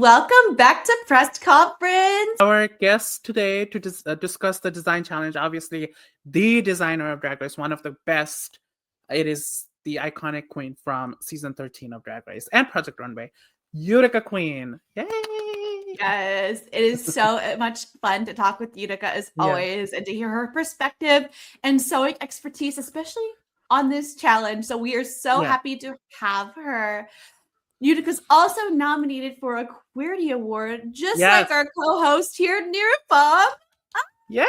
Welcome back to Press Conference. Our guest today to discuss the design challenge, obviously the designer of Drag Race, one of the best. It is the iconic queen from season 13 of Drag Race and Project Runway, Utica Queen. Yay! Yes, it is so much fun to talk with Utica as always and to hear her perspective and sewing expertise, especially on this challenge. So we are so happy to have her. Utica's also nominated for a Queerty Award, just like our co-host here, Nirupam. Yeah.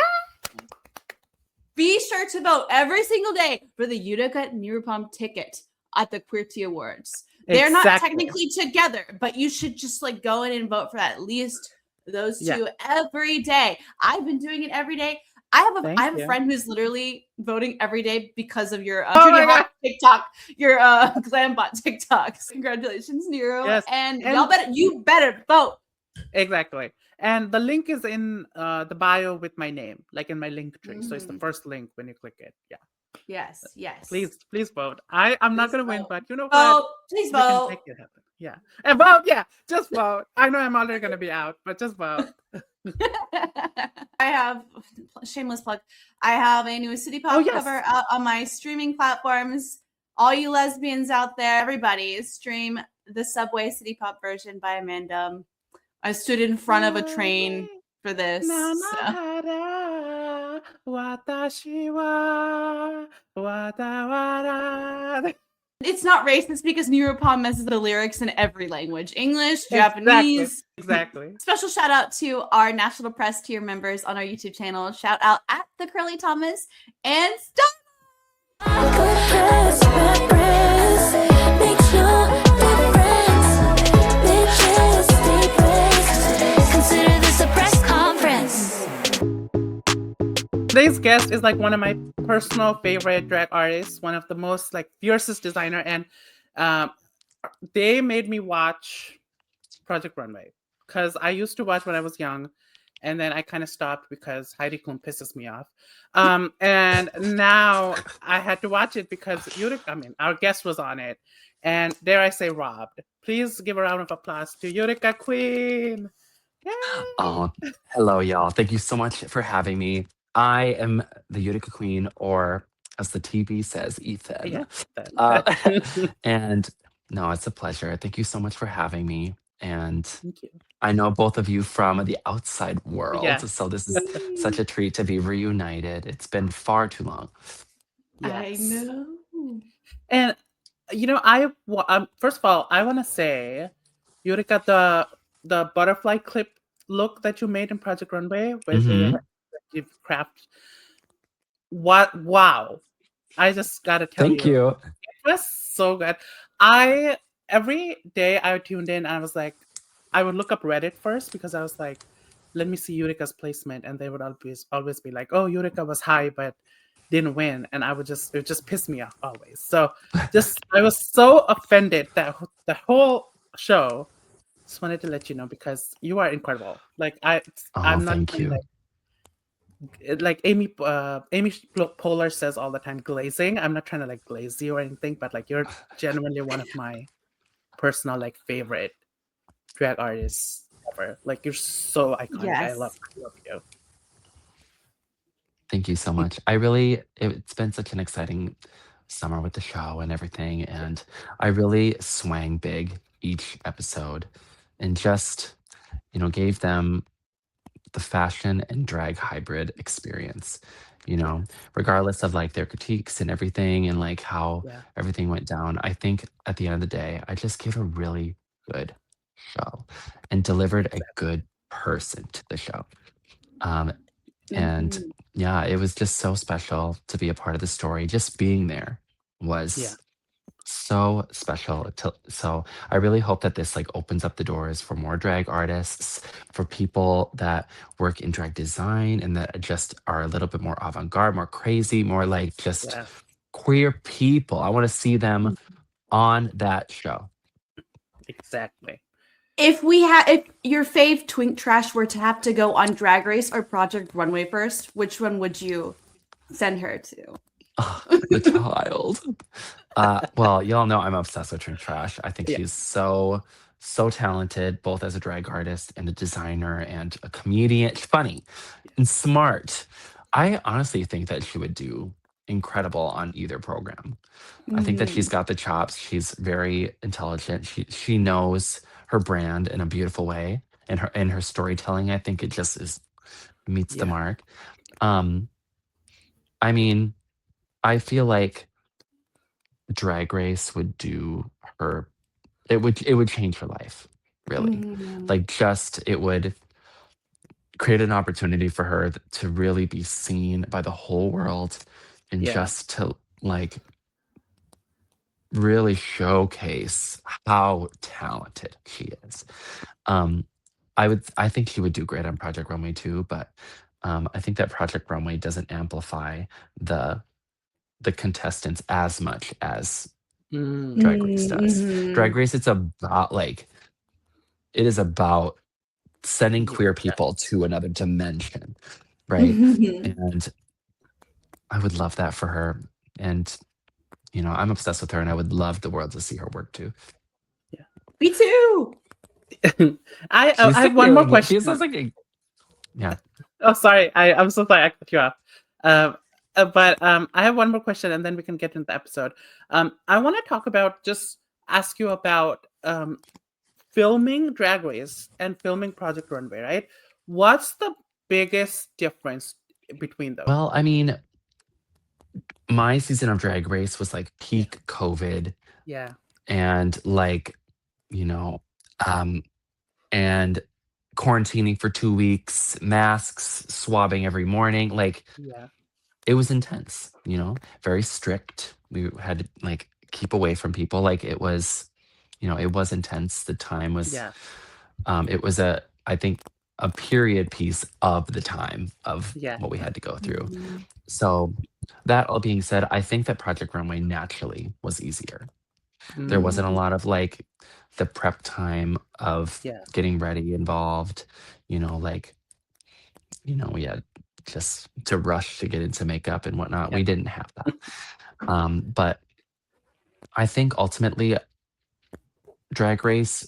Be sure to vote every single day for the Utica Nirupam ticket at the Queerty Awards. They're not technically together, but you should just like go in and vote for at least those two every day. I've been doing it every day. I have a friend who's literally voting every day because of your TikTok, your Glambot TikToks. Congratulations, Nero. Yes. And you better vote. Exactly. And the link is in the bio with my name, like in my link tree. Mm-hmm. So it's the first link when you click it. Yeah. Yes. Please vote. I'm not gonna win, but you know what? Please vote. Make it happen. Yeah. And vote, just vote. I know I'm already gonna be out, but just vote. I have shameless plug. I have a new City Pop cover out on my streaming platforms. All you lesbians out there, everybody, stream the Subway City Pop version by Amanda. I stood in front of a train for this. It's not racist because Nirupam messes the lyrics in every language. English, Japanese. Exactly. Special shout out to our National Press tier members on our YouTube channel. Shout out at the Curly Thomas and Stop. Consider this a press conference. Today's guest is like one of my personal favorite drag artists, one of the most like fiercest designer, and they made me watch Project Runway because I used to watch when I was young, and then I kind of stopped because Heidi Klum pisses me off. And now I had to watch it because our guest was on it, and dare I say robbed. Please give a round of applause to Utica Queen. Yay! Oh, hello, y'all. Thank you so much for having me. I am the Utica Queen, or as the TV says, Ethan. Yeah. And no, it's a pleasure. Thank you so much for having me. And thank you. I know both of you from the outside world, so this is such a treat to be reunited. It's been far too long. Yes. I know. And first of all, I want to say, Utica, the butterfly clip look that you made in Project Runway with the craft. Wow. I just gotta tell you. Thank you. It was so good. Every day I tuned in and I was like, I would look up Reddit first because I was like, let me see Utica's placement, and they would always be like, oh, Utica was high but didn't win, and it just pissed me off always. So I was so offended that the whole show. Just wanted to let you know because you are incredible. Like I'm not thank you. Like Amy Poehler says all the time, glazing. I'm not trying to like glaze you or anything, but like you're genuinely one of my personal like favorite drag artists ever. Like you're so iconic. Yes. I love you. Thank you so much. It's been such an exciting summer with the show and everything, and I really swang big each episode and just gave them the fashion and drag hybrid experience, regardless of like their critiques and everything and like how everything went down. I think at the end of the day, I just gave a really good show and delivered a good person to the show. And it was just so special to be a part of the story. Just being there was so special. So I really hope that this like opens up the doors for more drag artists, for people that work in drag design and that just are a little bit more avant-garde, more crazy, more like just queer people. I want to see them on that show. Exactly. If your fave twink trash were to have to go on Drag Race or Project Runway first, which one would you send her to? The child. Well, y'all know I'm obsessed with Twink Trash. I think she's so so talented, both as a drag artist and a designer and a comedian. She's funny and smart. I honestly think that she would do incredible on either program. I think that she's got the chops. She's very intelligent. She knows her brand in a beautiful way, and her storytelling. I think it just meets the mark. I mean, I feel like Drag Race would do her. It would change her life, really. Like, just it would create an opportunity for her to really be seen by the whole world, and just to like really showcase how talented she is. Um, I think she would do great on Project Runway too, but I think that Project Runway doesn't amplify the contestants as much as Drag Race does. Drag Race, it's about like it is about sending queer people to another dimension, right? And I would love that for her. And I'm obsessed with her, and I would love the world to see her work too. Me too. I have one more question. She sounds like yeah. Oh, sorry. I'm so sorry I cut you off. But I have one more question, and then we can get into the episode. I want to ask you about filming Drag Race and filming Project Runway, right? What's the biggest difference between those? Well, I mean, my season of Drag Race was like peak COVID. Yeah. And like, and quarantining for 2 weeks, masks, swabbing every morning. Like, it was intense, very strict. We had to like keep away from people. Like, it was intense. The time was, it was I think a period piece of the time of what we had to go through. So that all being said, I think that Project Runway naturally was easier. There wasn't a lot of like the prep time of getting ready involved, we had just to rush to get into makeup and whatnot. We didn't have that. But I think ultimately Drag Race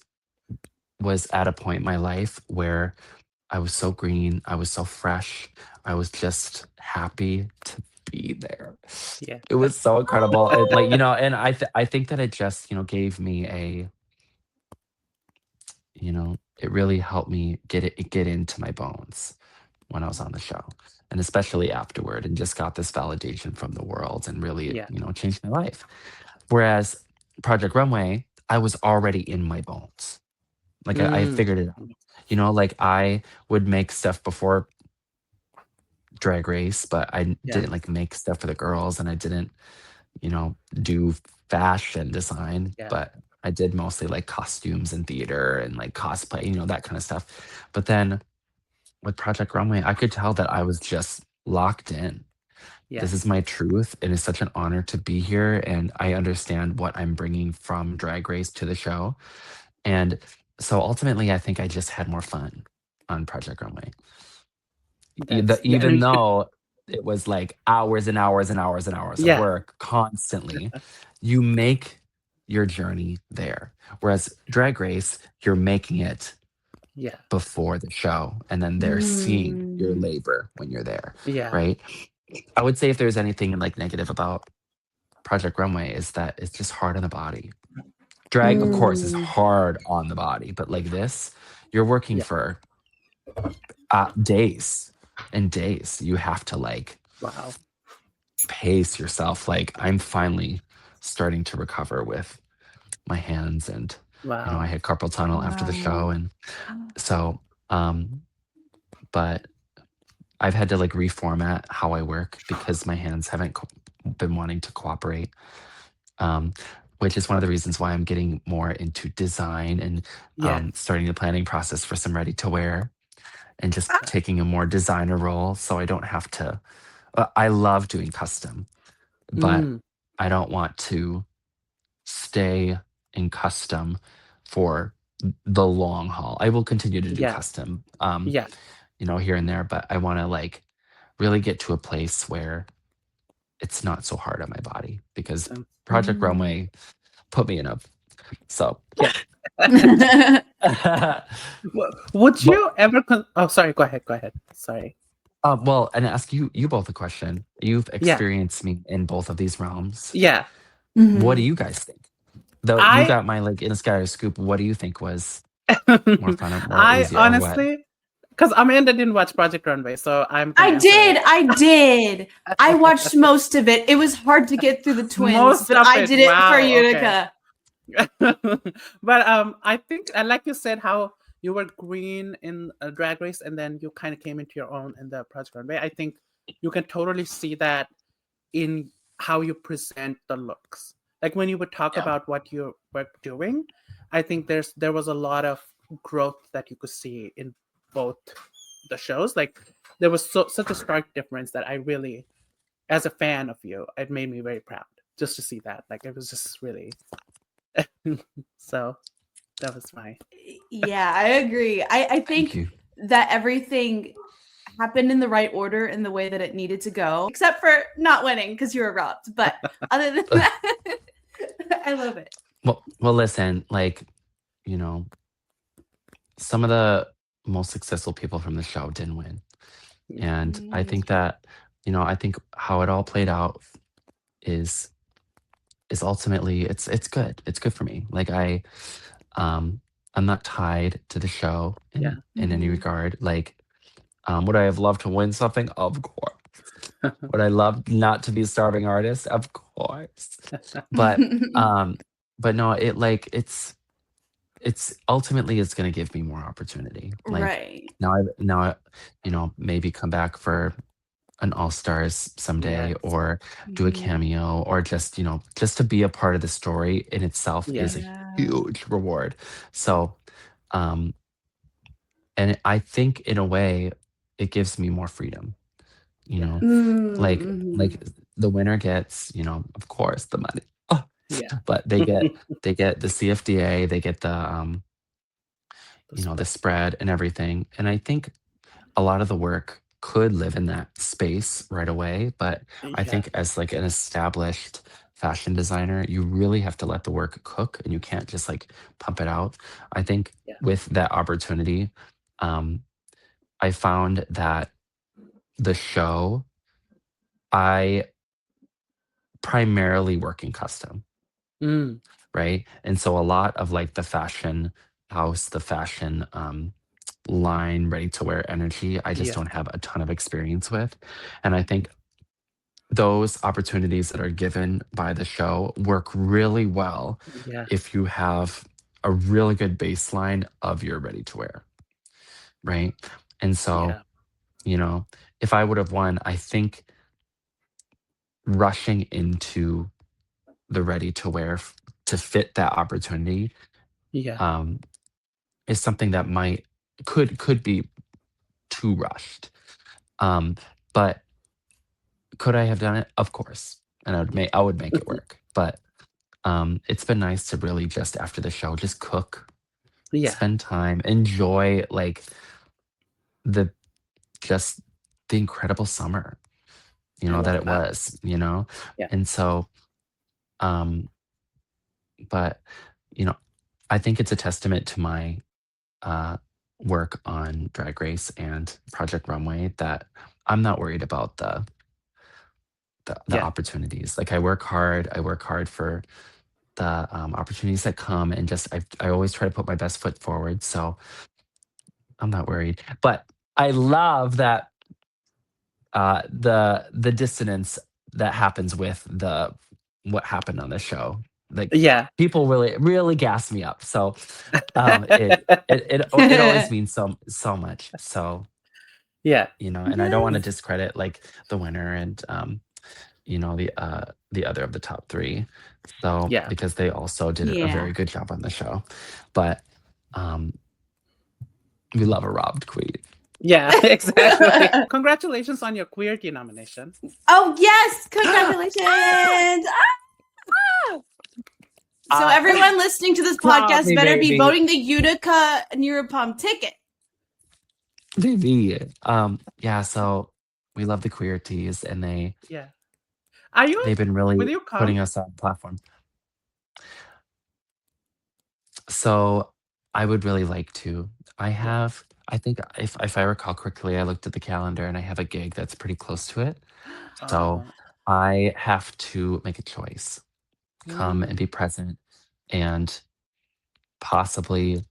was at a point in my life where I was so green, I was so fresh, I was just happy to be there. It was so incredible. And like, and I think that it just, gave me it really helped me get into my bones when I was on the show, and especially afterward, and just got this validation from the world, and really, changed my life. Whereas Project Runway, I was already in my bones. Like I figured it out. Like I would make stuff before Drag Race, but I didn't like make stuff for the girls, and I didn't, do fashion design, but I did mostly like costumes and theater and like cosplay, that kind of stuff. But then with Project Runway, I could tell that I was just locked in. This is my truth. It is such an honor to be here, and I understand what I'm bringing from Drag Race to the show. And so ultimately, I think I just had more fun on Project Runway. Even though it was like hours and hours and hours and hours of work constantly, you make your journey there. Whereas Drag Race, you're making it before the show, and then they're seeing your labor when you're there. Right. I would say if there's anything like negative about Project Runway is that it's just hard on the body. Drag, of course, is hard on the body, but like this, you're working for days and days. You have to like pace yourself. Like I'm finally starting to recover with my hands, and I had carpal tunnel after the show, and so but I've had to like reformat how I work because my hands haven't been wanting to cooperate, which is one of the reasons why I'm getting more into design and starting the planning process for some ready to wear, and just taking a more designer role, so I don't have to. I love doing custom, but I don't want to stay in custom for the long haul. I will continue to do custom, here and there, but I want to like really get to a place where it's not so hard on my body, because Project Runway put me in a. So Would But you ever? Oh, sorry. Go ahead. Go ahead. Sorry. well, and ask you both a question. You've Yeah. experienced me in both of these realms. Yeah. What do Mhm. you guys think? Though you I got my like insider scoop. What do you think was more fun or more I easy or what? honestly, because Amanda didn't watch Project Runway, so I'm gonna I answer did. it. I did. I watched most of it. It was hard to get through the twins, Most but of I it. did it for Wow. Okay. Utica. But I think I like you said how you were green in Drag Race, and then you kind of came into your own in the Project Runway. I think you can totally see that in how you present the looks. Like when you would talk Yeah. about what you were doing, I think there was a lot of growth that you could see in both the shows. Like there was such a stark difference that I really, as a fan of you, it made me very proud just to see that. Like it was just really so that was my Yeah, I agree. I Thank think you. that everything happened in the right order in the way that it needed to go, except for not winning because you were robbed. But other than that, I love it. Well, listen, like, you know, some of the most successful people from the show didn't win. And I think that, I think how it all played out is ultimately it's good. It's good for me. Like I'm not tied to the show yeah. in any Mhm. regard. Like would I have loved to win something? Of course. Would I love not to be a starving artist? Of course. But but no, it's ultimately it's going to give me more opportunity. Like Right. now, maybe come back for an All Stars someday, Yes. or do a Mhm. cameo, or just to be a part of the story in itself Yeah. is a Yeah. huge reward. So, um, and I think in a way, it gives me more freedom. You know, Yes. like Mhm. the winner gets, of course, the money. Oh, Yeah. but they get the CFDA, they get The the spread. spread and everything. And I think a lot of the work could live in that space right away, but I Yeah. think as like an established fashion designer, you really have to let the work cook and you can't just like pump it out. I think Yeah. with that opportunity, um, I found that the show, I primarily work in custom, Mm. right? And so a lot of like the fashion house, the fashion line, ready to wear energy, I just Yeah. don't have a ton of experience with. And I think those opportunities that are given by the show work really well Yeah. if you have a really good baseline of your ready to wear, right? And so, Yeah. you know, if I would have won, I think rushing into the ready to wear to fit that opportunity Yeah. um, is something that could be too rushed. Um, but could I have done it? Of course, and I would make it work. But it's been nice to really just after the show, just cook, Yeah. spend time, enjoy like the just the incredible summer, I that love it that. was. Yeah. And so, um, but I think it's a testament to my uh work on Drag Race and Project Runway that I'm not worried about the Yeah. opportunities. Like I work hard for the opportunities that come, and just I always try to put my best foot forward. So I'm not worried. But I love that the dissonance that happens with the what happened on the show. Like Yeah. people really gas me up. So it always means so much. So Yeah. and I don't want to Yes. discredit like the winner and the other of the top three. So Yeah. because they also did a Yeah. very good job on the show. But um we love a robbed queen. Yeah. Exactly. Congratulations on your Queerty nomination. Oh yes! Congratulations! So everyone listening to this Proud podcast me, better be baby. voting the Utica Nirupam ticket. Baby. Yeah, so we love the Queerties, and Yeah. Are you? they've been Will really you come? putting us on platform. So I would really like to. Yeah. I think if I recall correctly, I looked at the calendar and I have a gig that's pretty close to it. So Oh. I have to make a choice, come and Mm. be present and possibly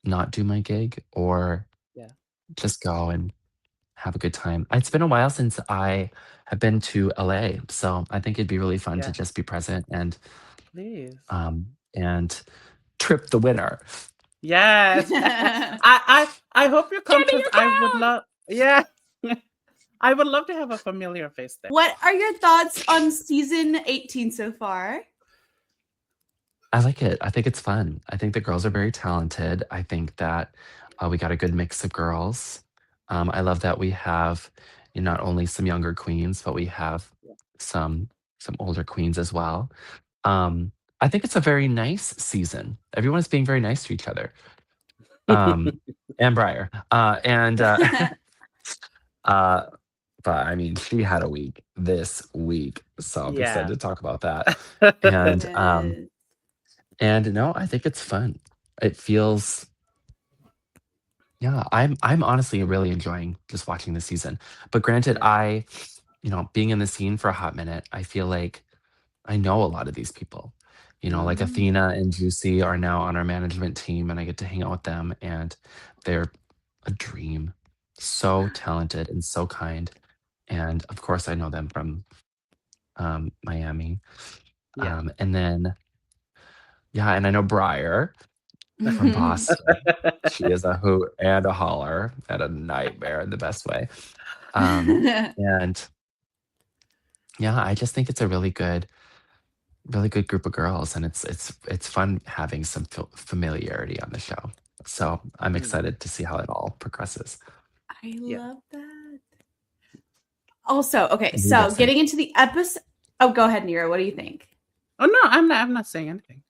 not do my gig or Yeah. just go and have a good time. It's been a while since I have been to LA, so I think it'd be really fun to Yeah. just be present Please. and trip the winner. Yes. I hope you come Candy, because your I would crown! love. Yeah. I would love to have a familiar face there. What are your thoughts on season 18 so far? I like it. I think it's fun. I think the girls are very talented. I think that we got a good mix of girls. I love that we have not only some younger queens, but we have Yeah. some some older queens as well. Um, I think it's a very nice season. Everyone is being very nice to each other. And Briar. Uh, but I mean, she had a week this week, so I'm excited Yeah. to talk about that. And Yes. and no, I think it's fun. It feels yeah, I'm honestly really enjoying just watching this season. But granted, Yeah. being in the scene for a hot minute, I feel like I know a lot of these people. Like Mm. Athena and Juicy are now on our management team, and I get to hang out with them, and they're a dream. So talented and so kind. And of course, I know them from Miami. Yeah. And then, yeah, and I know Briar from Boston. She is a hoot and a holler and a nightmare in the best way. And yeah, I just think it's a really good group of girls, and it's fun having some familiarity on the show. So I'm Mm. excited to see how it all progresses. I Yeah. love that. Also, okay, What do you so guys think? getting into the episode. Oh, go ahead, Nira. What do you think? Oh no, I'm not saying anything.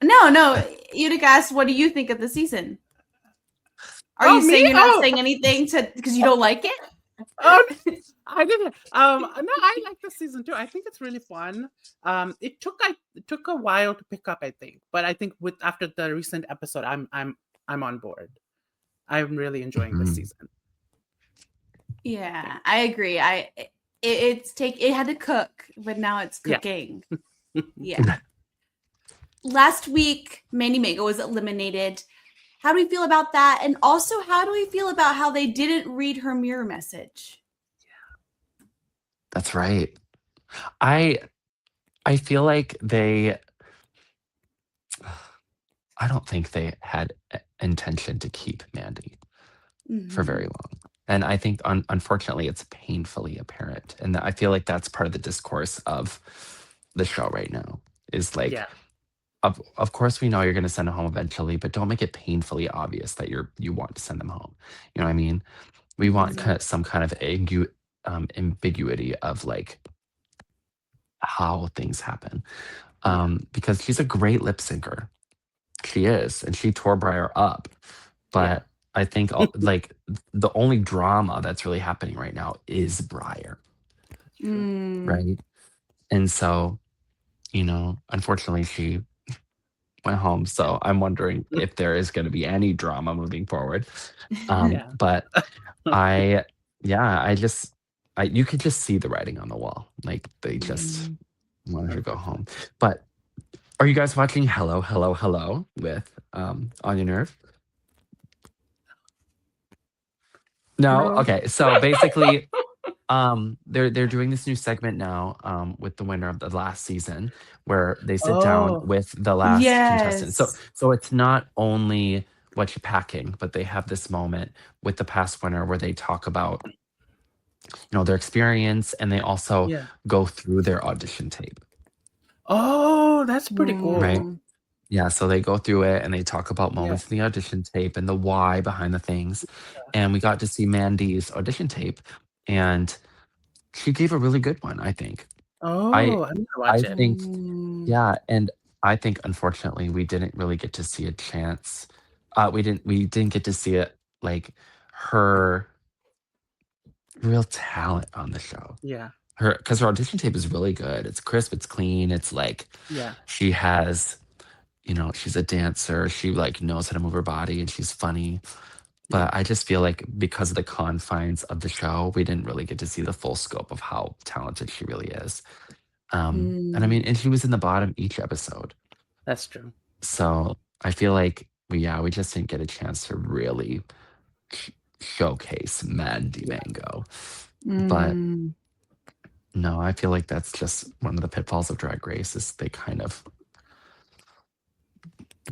No, Utica asked, what do you think of the season? Are Oh, you me? saying you're not Oh, saying anything because you don't like it? oh, I didn't. No, I like the season too. I think it's really fun. It took a while to pick up, I think, but I think with after the recent episode, I'm on board. I'm really enjoying this Mhm. season. Yeah, I agree. It had to cook, but now it's Yeah. cooking. Yeah. Last week, Mandy Mega was eliminated. How do we feel about that? And also, how do we feel about how they didn't read her mirror message? That's right. I feel like I don't think they had intention to keep Mandy for very long. And I think unfortunately it's painfully apparent. And I feel like that's part of the discourse of the show right now is like Yeah. of course we know you're going to send them home eventually, but don't make it painfully obvious that you want to send them home. You know what I mean? We want some kind of ambiguity of like how things happen. Because she's a great lip syncer. She is, and she tore Briar up. Yeah. But I think like the only drama that's really happening right now is Briar, right? And so, unfortunately, she went home. So I'm wondering if there is going to be any drama moving forward. Yeah. But I just, you could just see the writing on the wall. Like they just wanted her to go home. But are you guys watching Hello, Hello, Hello with On Your Nerve? No? No. Okay. So basically, they're doing this new segment now with the winner of the last season where they sit down Oh. with the last contestant. So Yes. so it's not only what you're packing, but they have this moment with the past winner where they talk about their experience, and they also Yeah. go through their audition tape, Oh, that's pretty cool. right? Yeah, so they go through it and they talk about Yeah. moments in the audition tape and the why behind the things. And we got to see Mandy's audition tape, and she gave a really good one, I think. I Oh, I'm gonna I watch it. think yeah, and I think unfortunately we didn't really get to see a chance. We didn't get to see it like her real talent on the show. Yeah. Because her audition tape is really good. It's crisp, it's clean, it's like Yeah. she has she's a dancer. She like knows how to move her body and she's funny. But I just feel like because of the confines of the show, we didn't really get to see the full scope of how talented she really is. And I mean, and she was in the bottom each episode. That's true. So I feel like, we just didn't get a chance to really showcase Mandy Mango. But no, I feel like that's just one of the pitfalls of Drag Race is they kind of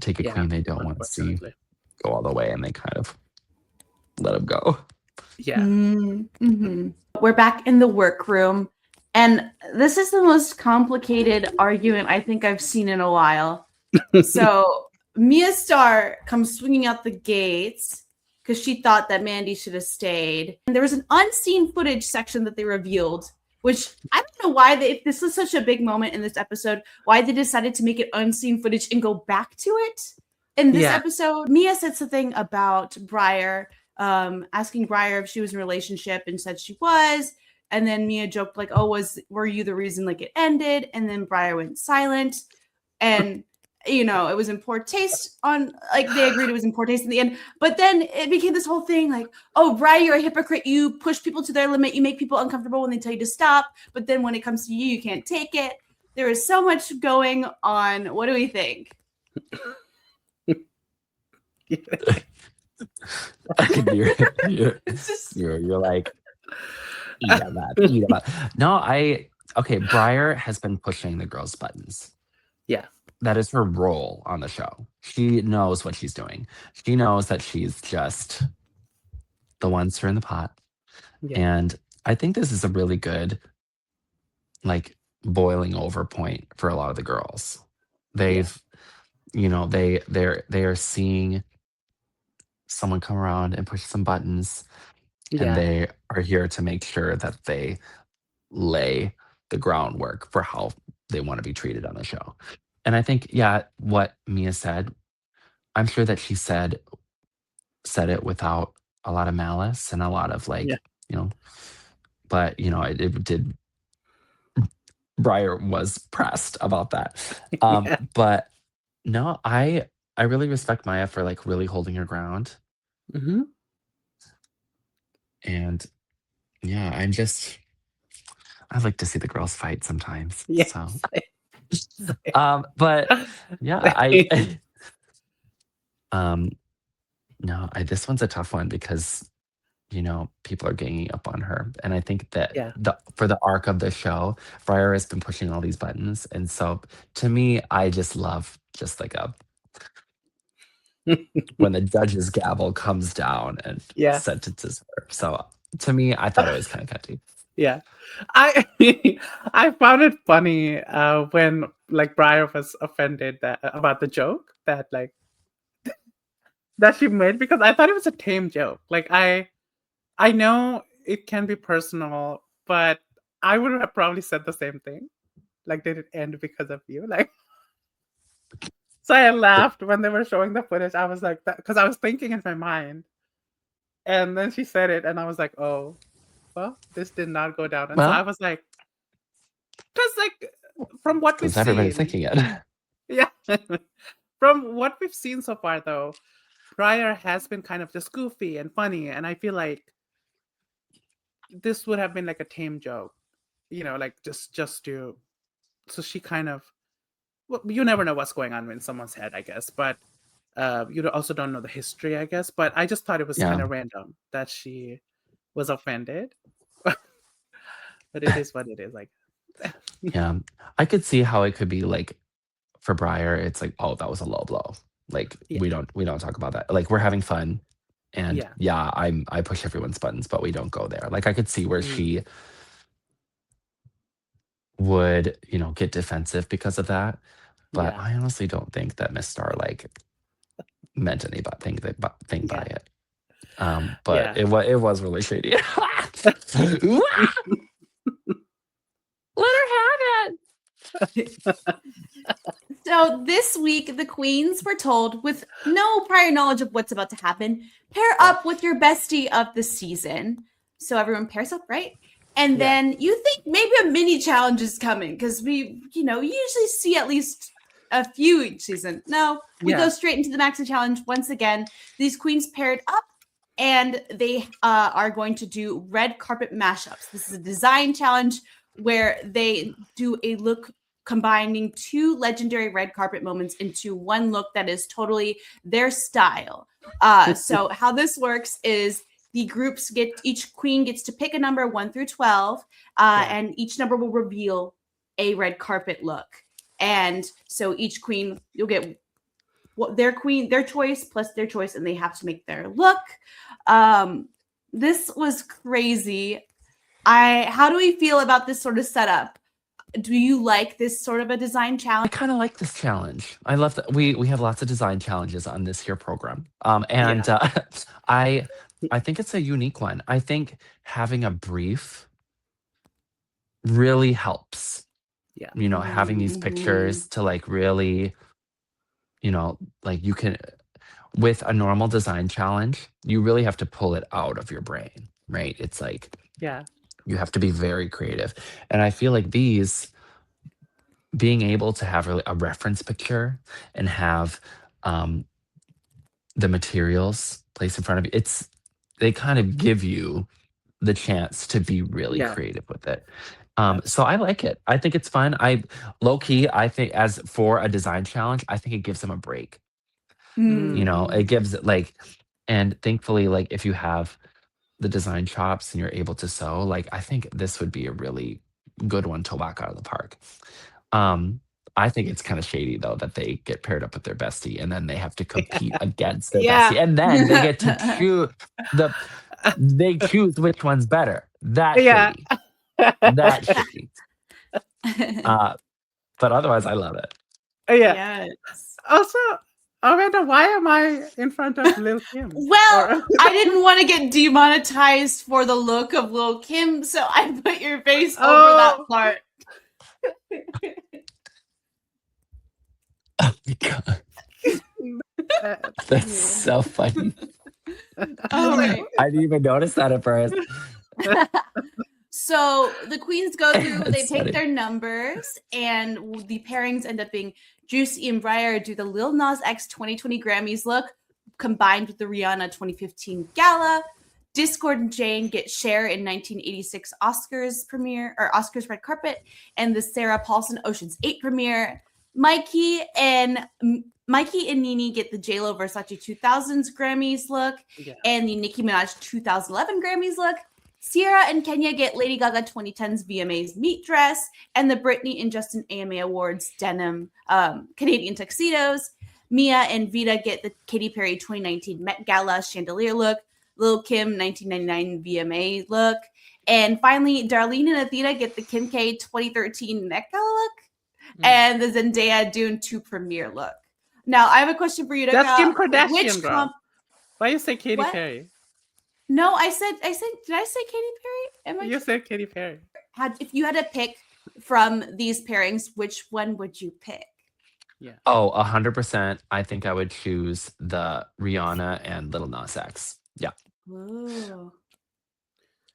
take a queen they don't want to see go all the way and they kind of let them go. Yeah. We're back in the workroom, and this is the most complicated argument I think I've seen in a while. So Mia Starr comes swinging out the gates because she thought that Mandy should have stayed. And there was an unseen footage section that they revealed, which I don't know why if this was such a big moment in this episode, why they decided to make it unseen footage and go back to it. In this episode, Mia said something about Briar, asking Briar if she was in a relationship and said she was. And then Mia joked like, "Oh, were you the reason like it ended?" And then Briar went silent. And it was in poor taste they agreed it was in poor taste in the end. But then it became this whole thing like, "Oh, Briar, you're a hypocrite. You push people to their limit. You make people uncomfortable when they tell you to stop. But then when it comes to you, you can't take it." There is so much going on. What do we think? You're like, yeah, that. No, okay, Briar has been pushing the girls' buttons. Yeah. That is her role on the show. She knows what she's doing. She knows that she's just the one stirring the pot. Yeah. And I think this is a really good, like, boiling over point for a lot of the girls. They've, they are seeing someone come around and push some buttons, and they are here to make sure that they lay the groundwork for how they want to be treated on the show. And I think, what Mia said, I'm sure that she said it without a lot of malice and a lot of but it did. Briar was pressed about that. But no, I really respect Maya for like really holding her ground. Mm-hmm. And I like to see the girls fight sometimes. Yes. So. But no, this one's a tough one because people are ganging up on her, and I think that for the arc of the show, Briar has been pushing all these buttons, and so to me, I just love like when the judge's gavel comes down and sentences her. So to me, I thought it was kind of catchy. Yeah, I found it funny when like Briar was offended about the joke that she made, because I thought it was a tame joke. Like I know it can be personal, but I would have probably said the same thing. Like, did it end because of you? Like, so I laughed when they were showing the footage. I was like, because I was thinking in my mind, and then she said it, and I was like, oh. Well, this did not go down. And so I was like, because like from what we've seen, everybody's thinking it. Yeah. From what we've seen so far, though, Briar has been kind of just goofy and funny. And I feel like this would have been like a tame joke, like just to, so she kind of, well, you never know what's going on in someone's head, I guess. But you also don't know the history, I guess. But I just thought it was kind of random that she was offended. But it is what it is. Like, yeah, I could see how it could be like for Briar, it's like, oh, that was a low blow. Like we don't talk about that. Like, we're having fun, and I push everyone's buttons, but we don't go there. Like, I could see where she would get defensive because of that, but I honestly don't think that Miss Star like meant anything by it. But it was really shady. Let her have it. So this week, the queens were told, with no prior knowledge of what's about to happen, pair up with your bestie of the season. So everyone pairs up, right? And then you think maybe a mini challenge is coming, because we, usually see at least a few each season. No, we go straight into the Maxi Challenge once again. These queens paired up, and they are going to do red carpet mashups. This is a design challenge where they do a look combining 2 legendary red carpet moments into one look that is totally their style. So how this works is the groups each queen gets to pick a number 1 through 12, and each number will reveal a red carpet look. And so each queen, you'll get their choice plus their choice, and they have to make their look. This was crazy. How do we feel about this sort of setup? Do you like this sort of a design challenge? I kind of like this challenge. I love that we have lots of design challenges on this here program. I think it's a unique one. I think having a brief really helps. Yeah. You know, having these pictures to like really, you know, like you can, with a normal design challenge, you really have to pull it out of your brain, right? It's like, you have to be very creative. And I feel like these, being able to have really a reference picture and have the materials placed in front of you, they kind of give you the chance to be really creative with it. So I like it. I think it's fun. Low key, I think as for a design challenge, I think it gives them a break. You know, it gives like, and thankfully, like if you have the design chops and you're able to sew, like I think this would be a really good one to whack out of the park. I think it's kind of shady though that they get paired up with their bestie and then they have to compete against their bestie, and then they get to choose they choose which one's better. That's shady. That's shady. But otherwise, I love it. Yes. Also, Amanda, why am I in front of Lil Kim? Well, I didn't want to get demonetized for the look of Lil Kim, so I put your face over that part. Oh my god. That's so funny. I didn't even notice that at first. So the queens go through, they pick funny. their numbers, and the pairings end up being Juicy and Briar do the Lil Nas X 2020 Grammys look combined with the Rihanna 2015 Gala. Discord and Jane get Cher in 1986 Oscars premiere, or Oscars red carpet, and the Sarah Paulson Ocean's 8 premiere. Mikey and Nene get the JLo Versace 2000s Grammys look, and the Nicki Minaj 2011 Grammys look. Sierra and Kenya get Lady Gaga 2010's VMA's meat dress, and the Britney and Justin AMA Awards denim Canadian tuxedos. Mia and Vita get the Katy Perry 2019 Met Gala chandelier look, Lil Kim 1999 VMA look, and finally Darlene and Athena get the Kim K 2013 Met Gala look, and the Zendaya Dune 2 premiere look. Now I have a question for you. That's Kim Kardashian, girl. Why you say Katy Perry? No, I said. Did I say Katy Perry? You said Katy Perry. If you had to pick from these pairings, which one would you pick? Yeah. Oh, 100%. I think I would choose the Rihanna and Lil Nas X. Yeah. Ooh.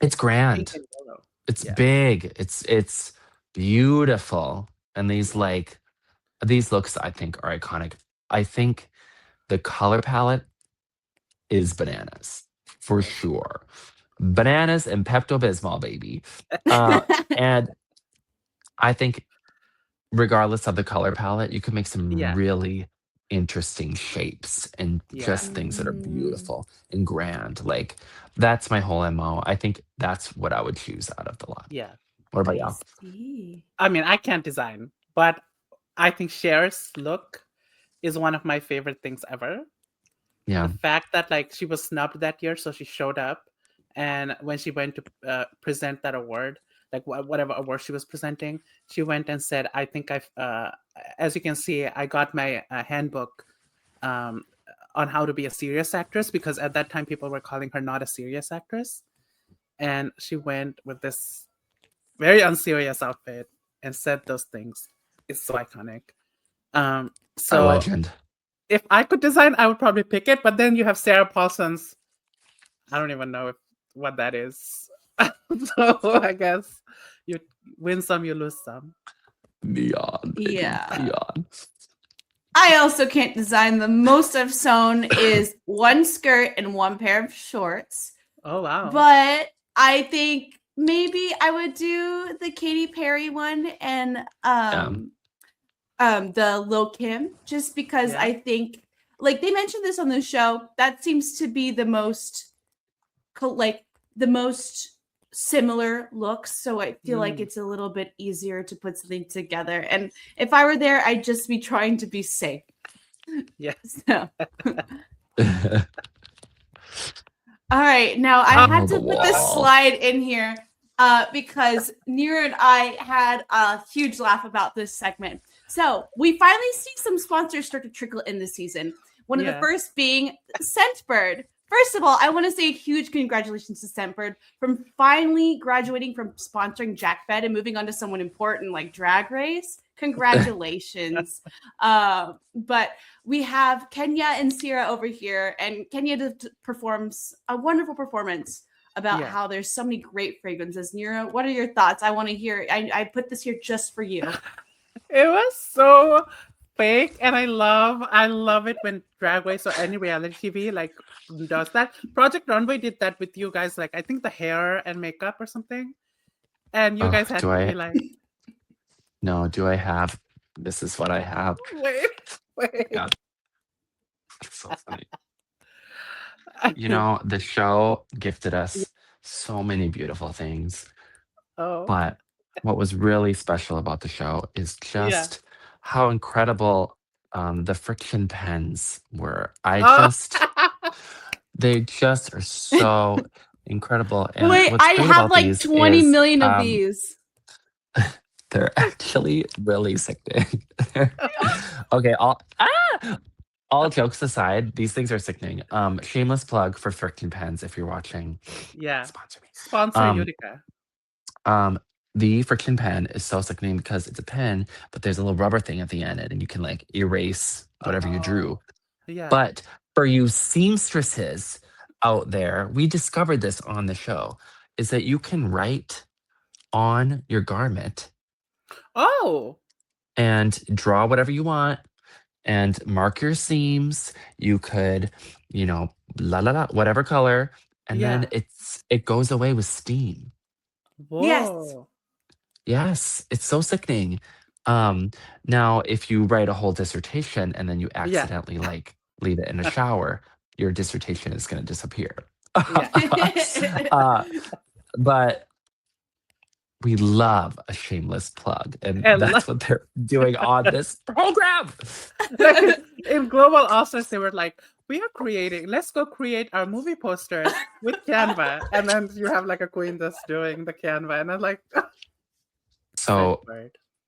It's grand. It's big. It's beautiful. And these looks I think are iconic. I think the color palette is bananas. For sure. Bananas and Pepto-Bismol, baby. And I think regardless of the color palette, you can make some really interesting shapes and just things that are beautiful and grand. Like, that's my whole MO. I think that's what I would choose out of the lot. Yeah. What about y'all? I mean, I can't design, but I think Cher's look is one of my favorite things ever. Yeah. The fact that like she was snubbed that year, so she showed up, and when she went to present that award, like whatever award she was presenting, she went and said, "I think as you can see, I got my handbook on how to be a serious actress," because at that time people were calling her not a serious actress, and she went with this very unserious outfit and said those things. It's so iconic. So a legend. If I could design, I would probably pick it. But then you have Sarah Paulson's. I don't even know what that is. So I guess you win some, you lose some. Neon. Yeah. Neon. I also can't design. The most I've sewn is one skirt and one pair of shorts. Oh, wow. But I think maybe I would do the Katy Perry one and the Lil Kim, just because I think, like they mentioned this on the show, that seems to be the most similar looks. So I feel like it's a little bit easier to put something together. And if I were there, I'd just be trying to be safe. Yeah. So. All right, now I had to put this slide in here because Nira and I had a huge laugh about this segment. So we finally see some sponsors start to trickle in this season. One of the first being Scentbird. First of all, I want to say a huge congratulations to Scentbird from finally graduating from sponsoring Jack Fed and moving on to someone important like Drag Race. Congratulations. But we have Kenya and Sierra over here, and Kenya performs a wonderful performance about how there's so many great fragrances. Nira, what are your thoughts? I want to hear. I put this here just for you. It was so fake, and I love it when Drag Race or any reality TV like does that. Project Runway did that with you guys, like I think the hair and makeup or something, and you guys had to be like, no, do I have? This is what I have. Wait. God. It's so funny. You know, the show gifted us so many beautiful things. Oh. But what was really special about the show is just how incredible the friction pens were. They just are so incredible. And wait, what's I great have about like these 20 million of these. They're actually really sickening. Okay, all jokes aside, these things are sickening. Shameless plug for friction pens if you're watching. Yeah. Sponsor me. Sponsor Utica. The friction pen is so sickening because it's a pen, but there's a little rubber thing at the end, and you can like erase whatever you drew. Yeah. But for you seamstresses out there, we discovered this on the show, is that you can write on your garment. Oh. And draw whatever you want and mark your seams. You could, whatever color. And then it goes away with steam. Whoa. Yes, it's so sickening. Now, if you write a whole dissertation and then you accidentally like leave it in a shower, your dissertation is going to disappear. But we love a shameless plug, and that's what they're doing on this program. In Global All-Stars, they were like, let's go create our movie posters with Canva. And then you have like a queen that's doing the Canva. And I'm like, so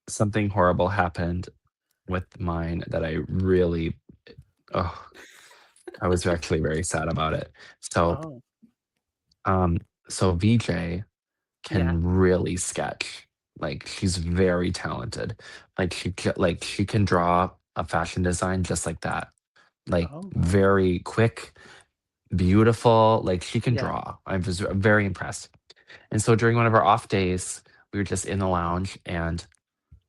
something horrible happened with mine that I really, I was actually very sad about it. So, so VJ can really sketch. Like she's very talented. Like she can draw a fashion design just like that. Like very quick, beautiful. Like she can draw. I'm very impressed. And so during one of our off days, we were just in the lounge and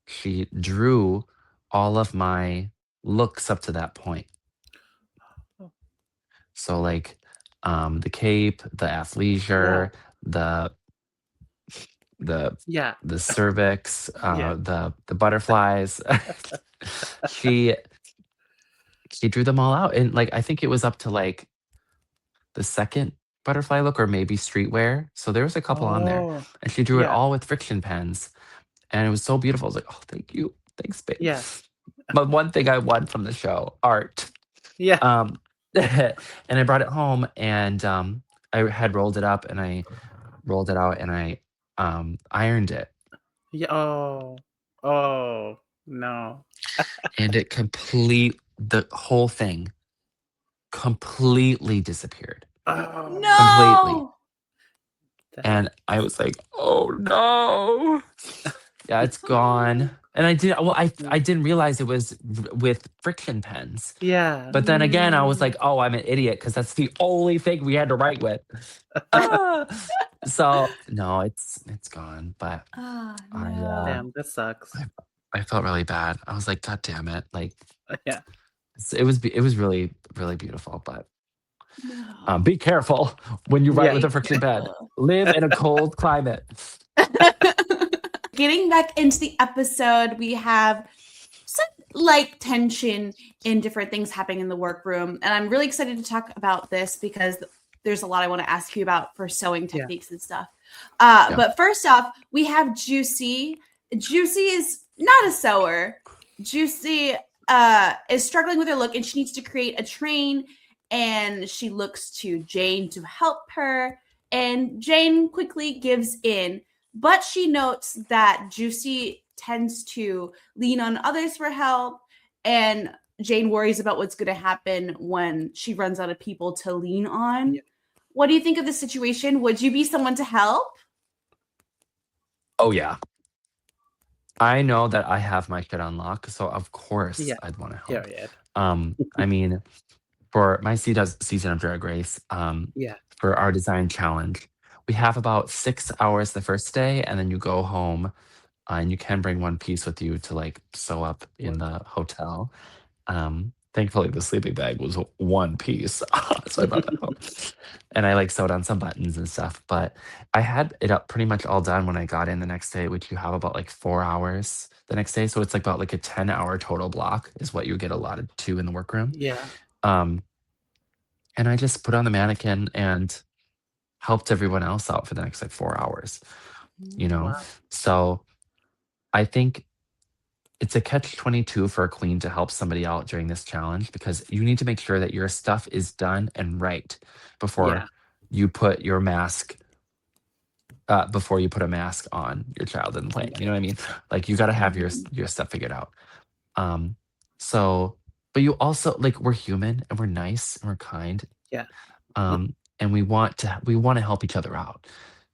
she drew all of my looks up to that point. So like the cape, the athleisure, the cervix, the butterflies. she drew them all out, and like I think it was up to like the second butterfly look or maybe streetwear. So there was a couple on there, and she drew it all with friction pens, and it was so beautiful. I was like, oh, thank you, thanks, babe. Yeah. But one thing I won from the show, art. Yeah. And I brought it home, and I had rolled it up, and I rolled it out, and I ironed it. Yeah. Oh no. And the whole thing completely disappeared. Oh no. Completely. And I was like, oh no. Yeah, it's gone. And I didn't realize it was with friction pens. Yeah. But then again, I was like, oh, I'm an idiot because that's the only thing we had to write with. So no, it's gone. But damn, that sucks. I felt really bad. I was like, God damn it. Like, Yeah. it was really, really beautiful. But No. be careful when you write Yeah. with a friction bed. Live in a cold climate. Getting back into the episode, we have some like tension in different things happening in the workroom. And I'm really excited to talk about this because there's a lot I want to ask you about for sewing techniques and stuff. But first off, we have Juicy. Juicy is not a sewer. Juicy is struggling with her look and she needs to create a train. And she looks to Jane to help her. And Jane quickly gives in. But she notes that Juicy tends to lean on others for help. And Jane worries about what's going to happen when she runs out of people to lean on. Yeah. What do you think of the situation? Would you be someone to help? Oh, yeah. I know that I have my shit on lock, so of course I'd want to help. Period. I mean, for my season of Drag Race, for our design challenge, we have about 6 hours the first day, and then you go home, and you can bring one piece with you to like sew up in the hotel. Thankfully, the sleeping bag was one piece, so I brought that home. And I like sewed on some buttons and stuff. But I had it up pretty much all done when I got in the next day, which you have about like 4 hours the next day. So it's like about like a 10-hour total block is what you get allotted to in the workroom. Yeah. And I just put on the mannequin and helped everyone else out for the next like 4 hours, you know? Wow. So I think it's a catch-22 for a queen to help somebody out during this challenge because you need to make sure that your stuff is done and right before you put your mask, before you put a mask on your child in the plane. You know what I mean? Like you got to have your stuff figured out. So, but you also like we're human and we're nice and we're kind. Yeah. And we want to help each other out,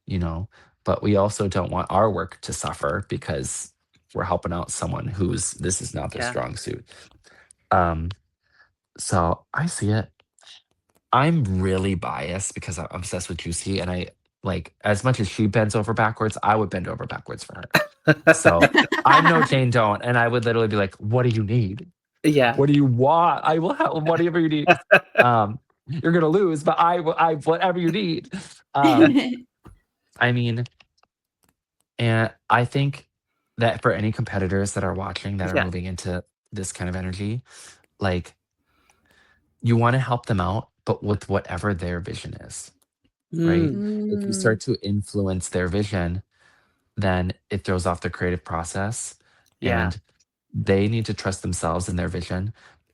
you know. But we also don't want our work to suffer because we're helping out someone who's this is not their strong suit. So I see it. I'm really biased because I'm obsessed with Juicy, and I like as much as she bends over backwards, I would bend over backwards for her. So I know Jane don't, and I would literally be like, "What do you need? Yeah. What do you want? I will help. Whatever you need. You're gonna lose, but I whatever you need." I mean, and I think that for any competitors that are watching that are moving into this kind of energy, like you want to help them out, but with whatever their vision is, right? If you start to influence their vision, then it throws off the creative process and they need to trust themselves in their vision.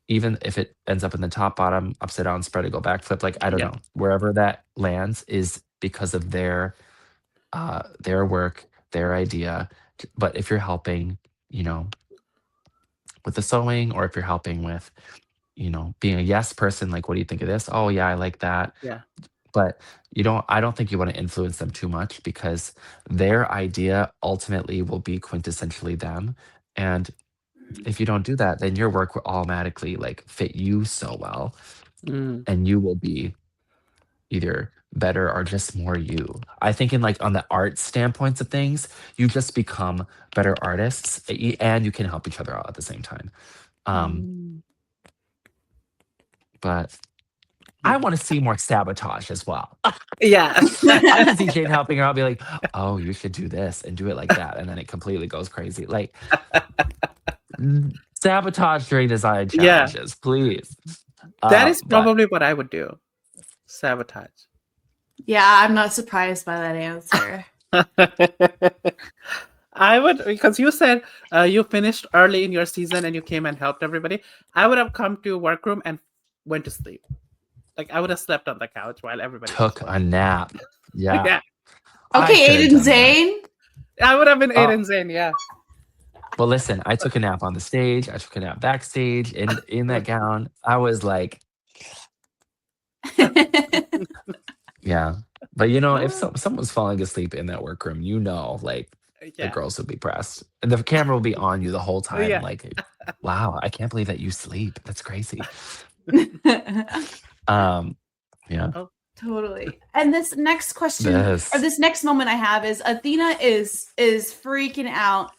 Even if it ends up in the top, bottom, upside down, spread, or go backflip, like, I don't know, wherever that lands is because of their work, their idea. But if you're helping, you know, with the sewing, or if you're helping with, you know, being a yes person, like, what do you think of this? Oh yeah, I like that. Yeah. But I don't think you want to influence them too much because their idea ultimately will be quintessentially them. And if you don't do that, then your work will automatically like fit you so well. And you will be either better or just more you. I think in like on the art standpoints of things, you just become better artists and you can help each other out at the same time. But I want to see more sabotage as well. Yeah. I can see Jane helping her out, be like, "Oh, you should do this and do it like that," and then it completely goes crazy. Like sabotage during design challenges, please. That is probably what I would do. Sabotage. Yeah, I'm not surprised by that answer. I would, because you said you finished early in your season and you came and helped everybody. I would have come to workroom and went to sleep. Like I would have slept on the couch while everybody took a nap. Yeah. Okay, Aiden Zane. I would have been Aiden Zane. Yeah. Well, listen, I took a nap on the stage. I took a nap backstage in that gown. I was like, yeah. But you know, if someone was falling asleep in that workroom, you know, like the girls would be pressed, and the camera will be on you the whole time. Like, wow, I can't believe that you sleep. That's crazy. Yeah. Oh, totally. And this next question or this next moment I have is Athena is freaking out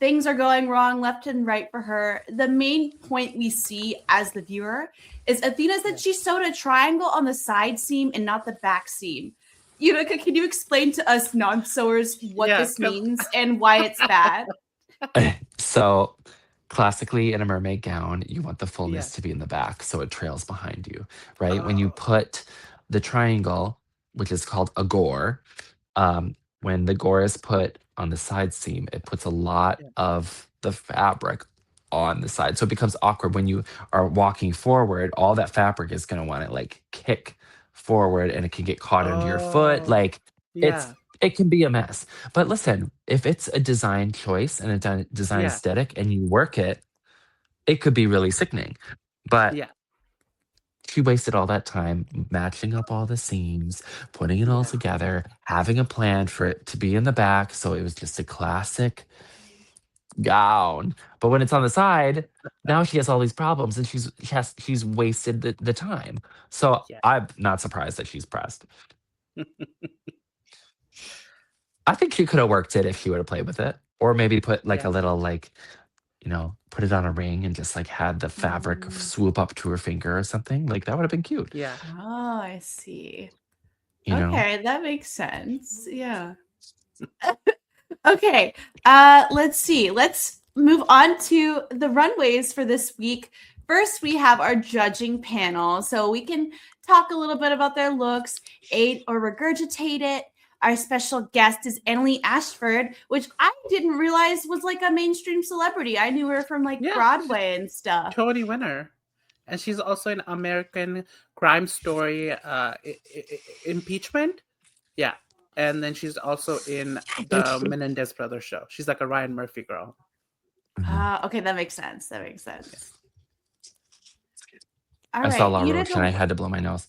things are going wrong left and right for her. The main point we see as the viewer is Athena said she sewed a triangle on the side seam and not the back seam. Utica, can you explain to us non-sewers what this means and why it's bad? So classically in a mermaid gown, you want the fullness to be in the back so it trails behind you, right? When you put the triangle, which is called a gore, when the gore is put on the side seam, it puts a lot of the fabric on the side. So it becomes awkward when you are walking forward, all that fabric is going to want to like kick forward and it can get caught under your foot. Like it can be a mess. But listen, if it's a design choice and a design aesthetic and you work it, it could be really sickening. But she wasted all that time matching up all the seams, putting it all together, having a plan for it to be in the back. So it was just a classic gown. But when it's on the side, now she has all these problems and she's wasted the time. So I'm not surprised that she's pressed. I think she could have worked it if she would have played with it. Or maybe put like a little like, put it on a ring and just like had the fabric swoop up to her finger or something. Like that would have been cute. Yeah. Oh, I see. You know? Okay, that makes sense. Yeah. Okay. Let's see. Let's move on to the runways for this week. First, we have our judging panel. So we can talk a little bit about their looks, aid or regurgitate it. Our special guest is Annalie Ashford, which I didn't realize was like a mainstream celebrity. I knew her from like Broadway and stuff. Tony winner. And she's also in American Crime Story Impeachment. Yeah. And then she's also in the Menendez Brothers show. She's like a Ryan Murphy girl. Okay, that makes sense. That makes sense. All I right, saw La Roche and I had to blow my nose.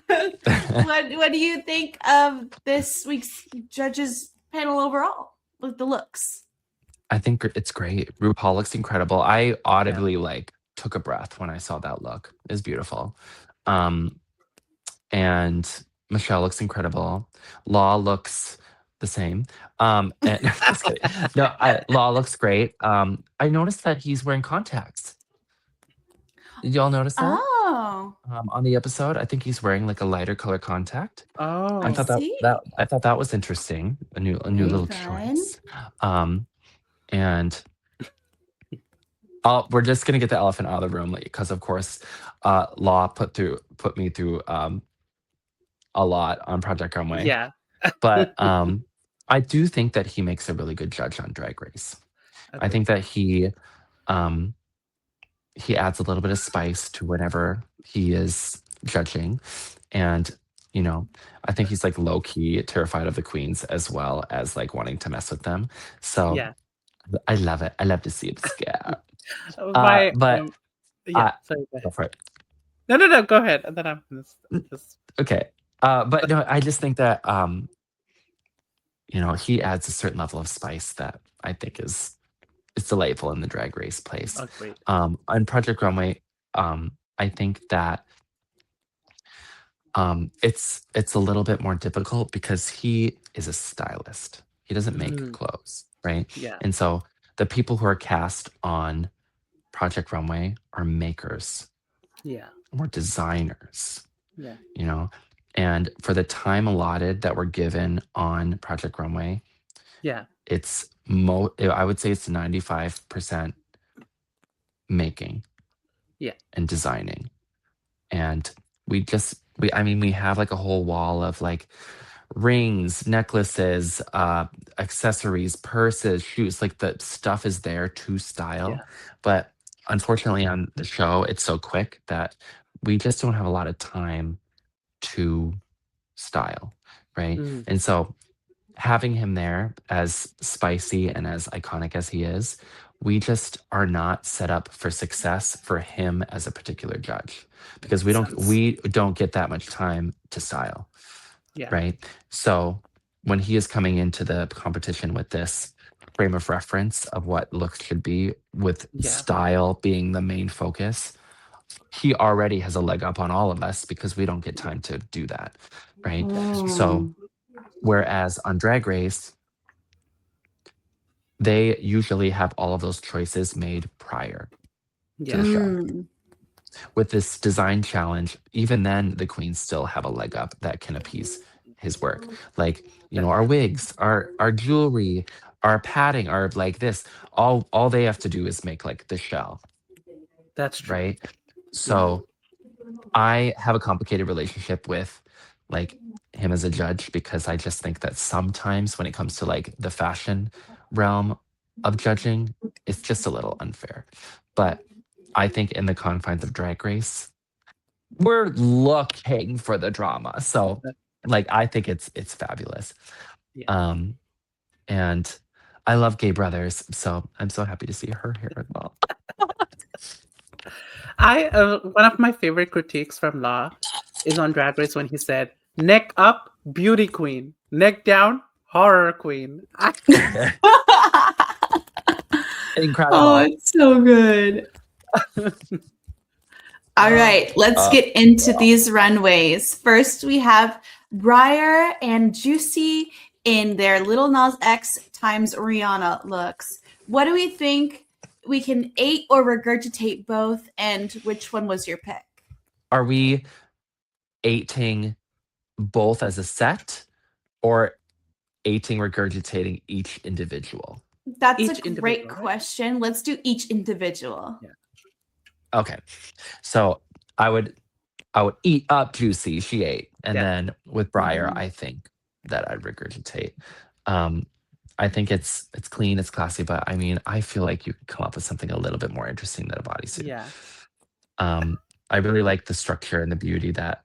What do you think of this week's judges panel overall with the looks? I think it's great. RuPaul looks incredible. I audibly like took a breath when I saw that look. It's beautiful. And Michelle looks incredible. Law looks the same. And, just kidding. No, Law looks great. I noticed that he's wearing contacts. Did y'all notice that? Oh. On the episode, I think he's wearing like a lighter color contact. Oh, I thought that was interesting. A new little choice. And we're just gonna get the elephant out of the room because of course, Law put me through a lot on Project Runway. Yeah. But I do think that he makes a really good judge on Drag Race. I think that he adds a little bit of spice to whenever he is judging. And, I think he's like low key terrified of the queens as well as like wanting to mess with them. So I love it. I love to see him scared. Sorry, go for it. No, go ahead. And then I'm just okay. But no, I just think that he adds a certain level of spice that I think it's delightful in the Drag Race place. On Project Runway, I think that it's a little bit more difficult because he is a stylist. He doesn't make clothes, right? Yeah. And so the people who are cast on Project Runway are makers. Yeah. We're designers. Yeah. And for the time allotted that we're given on Project Runway, it's I would say it's 95% making and designing. And we have like a whole wall of like rings, necklaces, accessories, purses, shoes, like the stuff is there to style. But unfortunately on the show, it's so quick that we just don't have a lot of time to style, right? And so having him there as spicy and as iconic as he is, we just are not set up for success for him as a particular judge because we don't get that much time to style. Right. So when he is coming into the competition with this frame of reference of what looks should be with style being the main focus, he already has a leg up on all of us because we don't get time to do that. Right. So whereas on Drag Race, they usually have all of those choices made prior to the show. With this design challenge, even then the queens still have a leg up that can appease his work. Like, our wigs, our jewelry, our padding, our like this, all they have to do is make like the shell, That's true. right? So I have a complicated relationship with like him as a judge because I just think that sometimes when it comes to like the fashion realm of judging, it's just a little unfair. But I think in the confines of Drag Race, we're looking for the drama. So like I think it's fabulous. Yeah. And I love gay brothers, so I'm so happy to see her here as well. One of my favorite critiques from Law is on Drag Race when he said, "Neck up, beauty queen. Neck down, horror queen." Incredible. Oh, it's so good. All right, let's get into these runways. First, we have Briar and Juicy in their Little Nas X times Rihanna looks. What do we think? We can eat or regurgitate both, and which one was your pick? Are we eating both as a set or eating regurgitating each individual? That's Each a great question. Let's do each individual. Yeah. Okay. So I would eat up Juicy. She ate. And then with Briar, I think that I'd regurgitate. I think it's clean, it's classy, but I mean, I feel like you could come up with something a little bit more interesting than a bodysuit. Yeah. I really like the structure and the beauty that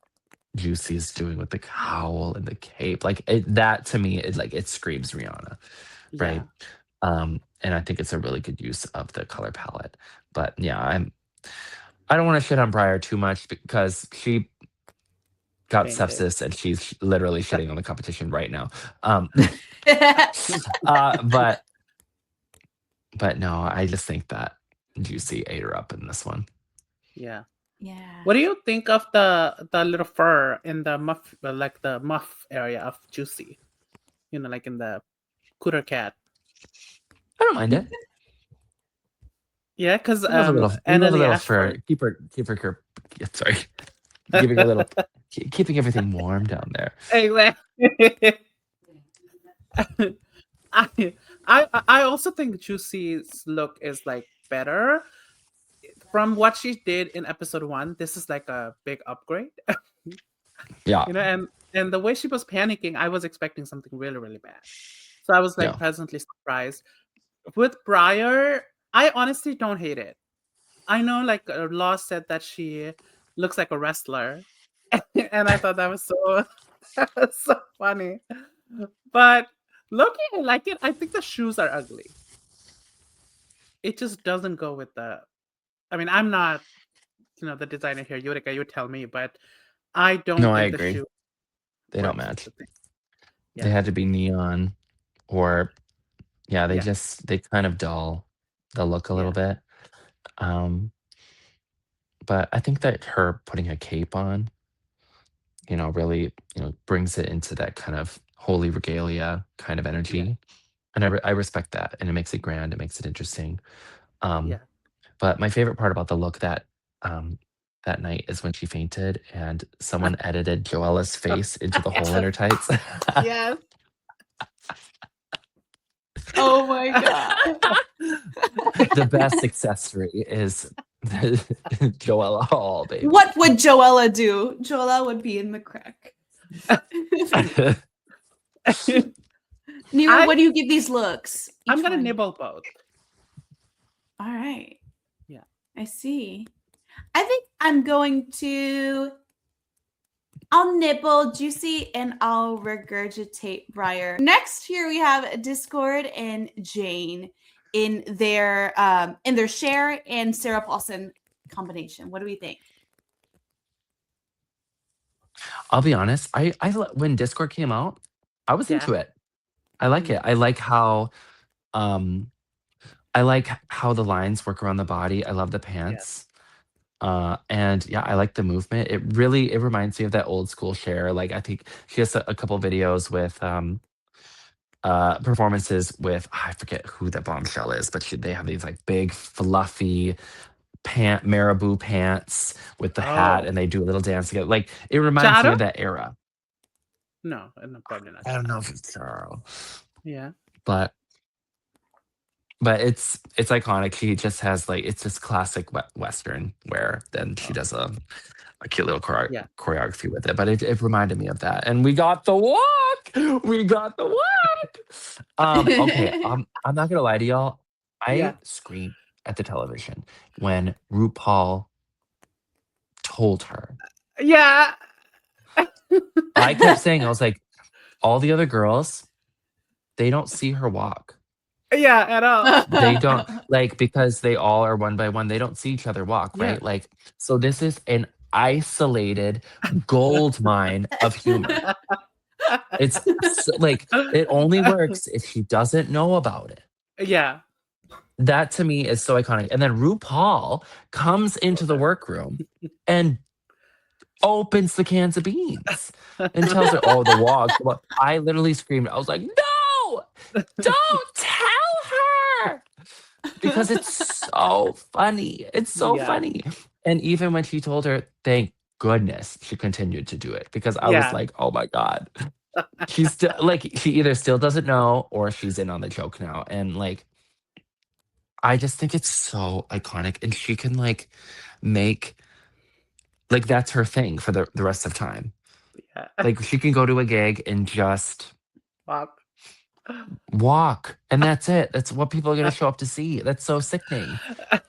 Juicy is doing with the cowl and the cape. Like that to me is like it screams Rihanna, right? And I think it's a really good use of the color palette. But yeah, I don't want to shit on Briar too much because she got sepsis and she's literally shitting on the competition right now. But no, I just think that Juicy ate her up in this one. Yeah. Yeah. What do you think of the little fur in the muff, like the muff area of Juicy? Like in the cooter cat. I don't mind it. Yeah, because We love a little fur. Keep her. Sorry, giving a little, keeping everything warm down there. Exactly. I also think Juicy's look is like better from what she did in episode 1. This is like a big upgrade. Yeah. And the way she was panicking, I was expecting something really, really bad. So I was like pleasantly surprised. With Briar, I honestly don't hate it. I know like Law said that she looks like a wrestler. And I thought that was so funny. But looking, I like it. I think the shoes are ugly. It just doesn't go with the. I mean, I'm not, the designer here, Utica. You tell me, but I don't. No, think I the agree. shoe They don't match. Yeah. They had to be neon, or they kind of dull the look a little bit. But I think that her putting a cape on, really, brings it into that kind of holy regalia kind of energy. And I respect that. And it makes it grand. It makes it interesting. But my favorite part about the look that night is when she fainted and someone edited Joella's face into the hole in her tights. Yes. Oh my god. The best accessory is Joella Hall, baby. What would Joella do? Joella would be in the crack. Nira, what do you give these looks? I'm gonna nibble both. All right. Yeah. I see. I think I'm going to. I'll nibble Juicy and I'll regurgitate Briar. Next, here we have Discord and Jane in their Cher and Sarah Paulson combination. What do we think? I'll be honest. I when Discord came out, I was into it. I like it. I like how the lines work around the body. I love the pants. And yeah, I like the movement. It reminds me of that old school Cher. Like I think she has a couple videos with performances with I forget who that bombshell is, but they have these like big fluffy marabou pants with the hat, Oh, and they do a little dance together. Like it reminds me Charo? of that era. No, probably not I don't Charo. know if it's Charo, Yeah. but it's iconic. She just has like it's just classic Western where then she does a cute little Yeah. choreography with it. But it reminded me of that. And we got the walk. We got the walk. Okay. I'm not gonna lie to y'all. Yeah. I screamed at the television when RuPaul told her. Yeah. I kept saying, I was like, all the other girls, they don't see her walk. Yeah, at all. They don't like because they all are one by one. They don't see each other walk, Yeah. right? Like, so this is an isolated gold mine of humor. It's like it only works if she doesn't know about it. Yeah. That to me is so iconic. And then RuPaul comes into the workroom and opens the cans of beans and tells her, "Oh, the walk." I literally screamed. I was like, "No, don't tell her," because it's so funny. It's so Yeah. funny. And even when she told her, thank goodness she continued to do it because I was Yeah. like, "Oh my god." She's still like she either still doesn't know or she's in on the joke now. And like I just think it's so iconic and she can like make like that's her thing for the rest of time. Yeah. Like she can go to a gig and just Pop. walk and that's it. That's what people are going to show up to see. That's so sickening.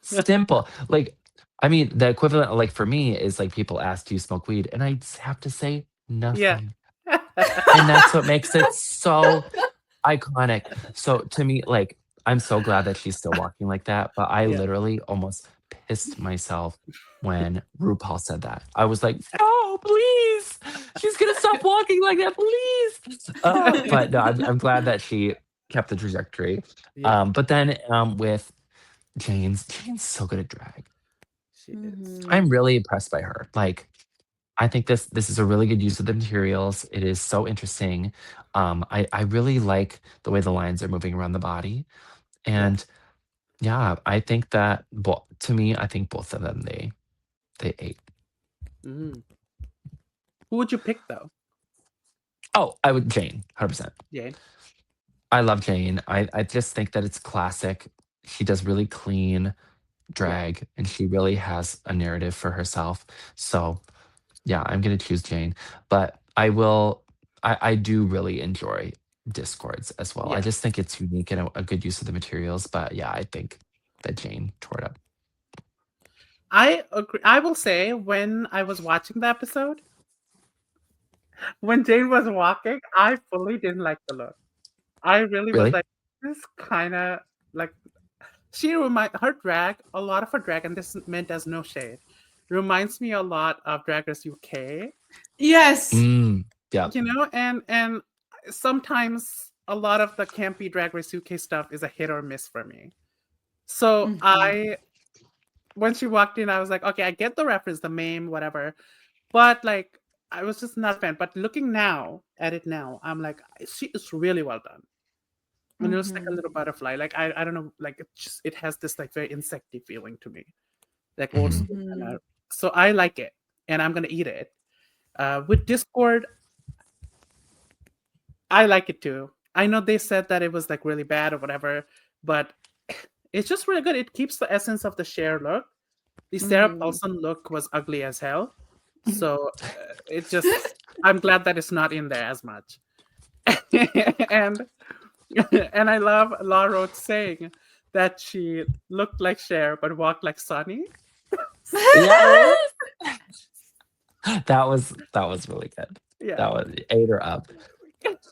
Simple. Like I mean, the equivalent like for me is like people ask, "Do you smoke weed?" And I just have to say Yeah. nothing. And that's what makes it so iconic. So to me, like, I'm so glad that she's still walking like that. But I Yeah. literally almost pissed myself when RuPaul said that. I was like, "No, please, she's gonna stop walking like that, please." But no, I'm glad that she kept the trajectory. Yeah. But then with Jane's so good at drag. She is. I'm really impressed by her. Like, I think this is a really good use of the materials. It is so interesting. I really like the way the lines are moving around the body, Yeah. and yeah, I think that to me, I think both of them they ate. Mm. Who would you pick though? Oh, I would Jane, 100%. Jane. I love Jane. I just think that it's classic. She does really clean drag, and she really has a narrative for herself. So yeah, I'm gonna choose Jane, but I do really enjoy Discords as well. I Yeah. just think it's unique and a good use of the materials. But yeah, I think that Jane tore it up. I agree. I will say when I was watching the episode, when Jane was walking, I fully didn't like the look. I really was Really? like, this kind of like her drag, a lot of her drag, and this is meant as no shade, reminds me a lot of Drag Race UK. Yes. Yeah. You know, and sometimes a lot of the campy Drag Race UK stuff is a hit or miss for me. So when she walked in, I was like, okay, I get the reference, the meme, whatever, but like I was just not a fan. But looking now at it now, I'm like, she is really well done. And it looks like a little butterfly. Like I don't know, like it has this like very insecty feeling to me, like old Mhm. school kind of. So I like it, and I'm gonna eat it. With Discord, I like it too. I know they said that it was like really bad or whatever, but it's just really good. It keeps the essence of the Cher look. The Sarah Paulson look was ugly as hell, so it just. I'm glad that it's not in there as much. and and I love Laura Roach saying that she looked like Cher but walked like Sunny. Yes. That was really good. Yeah. That was ate her up.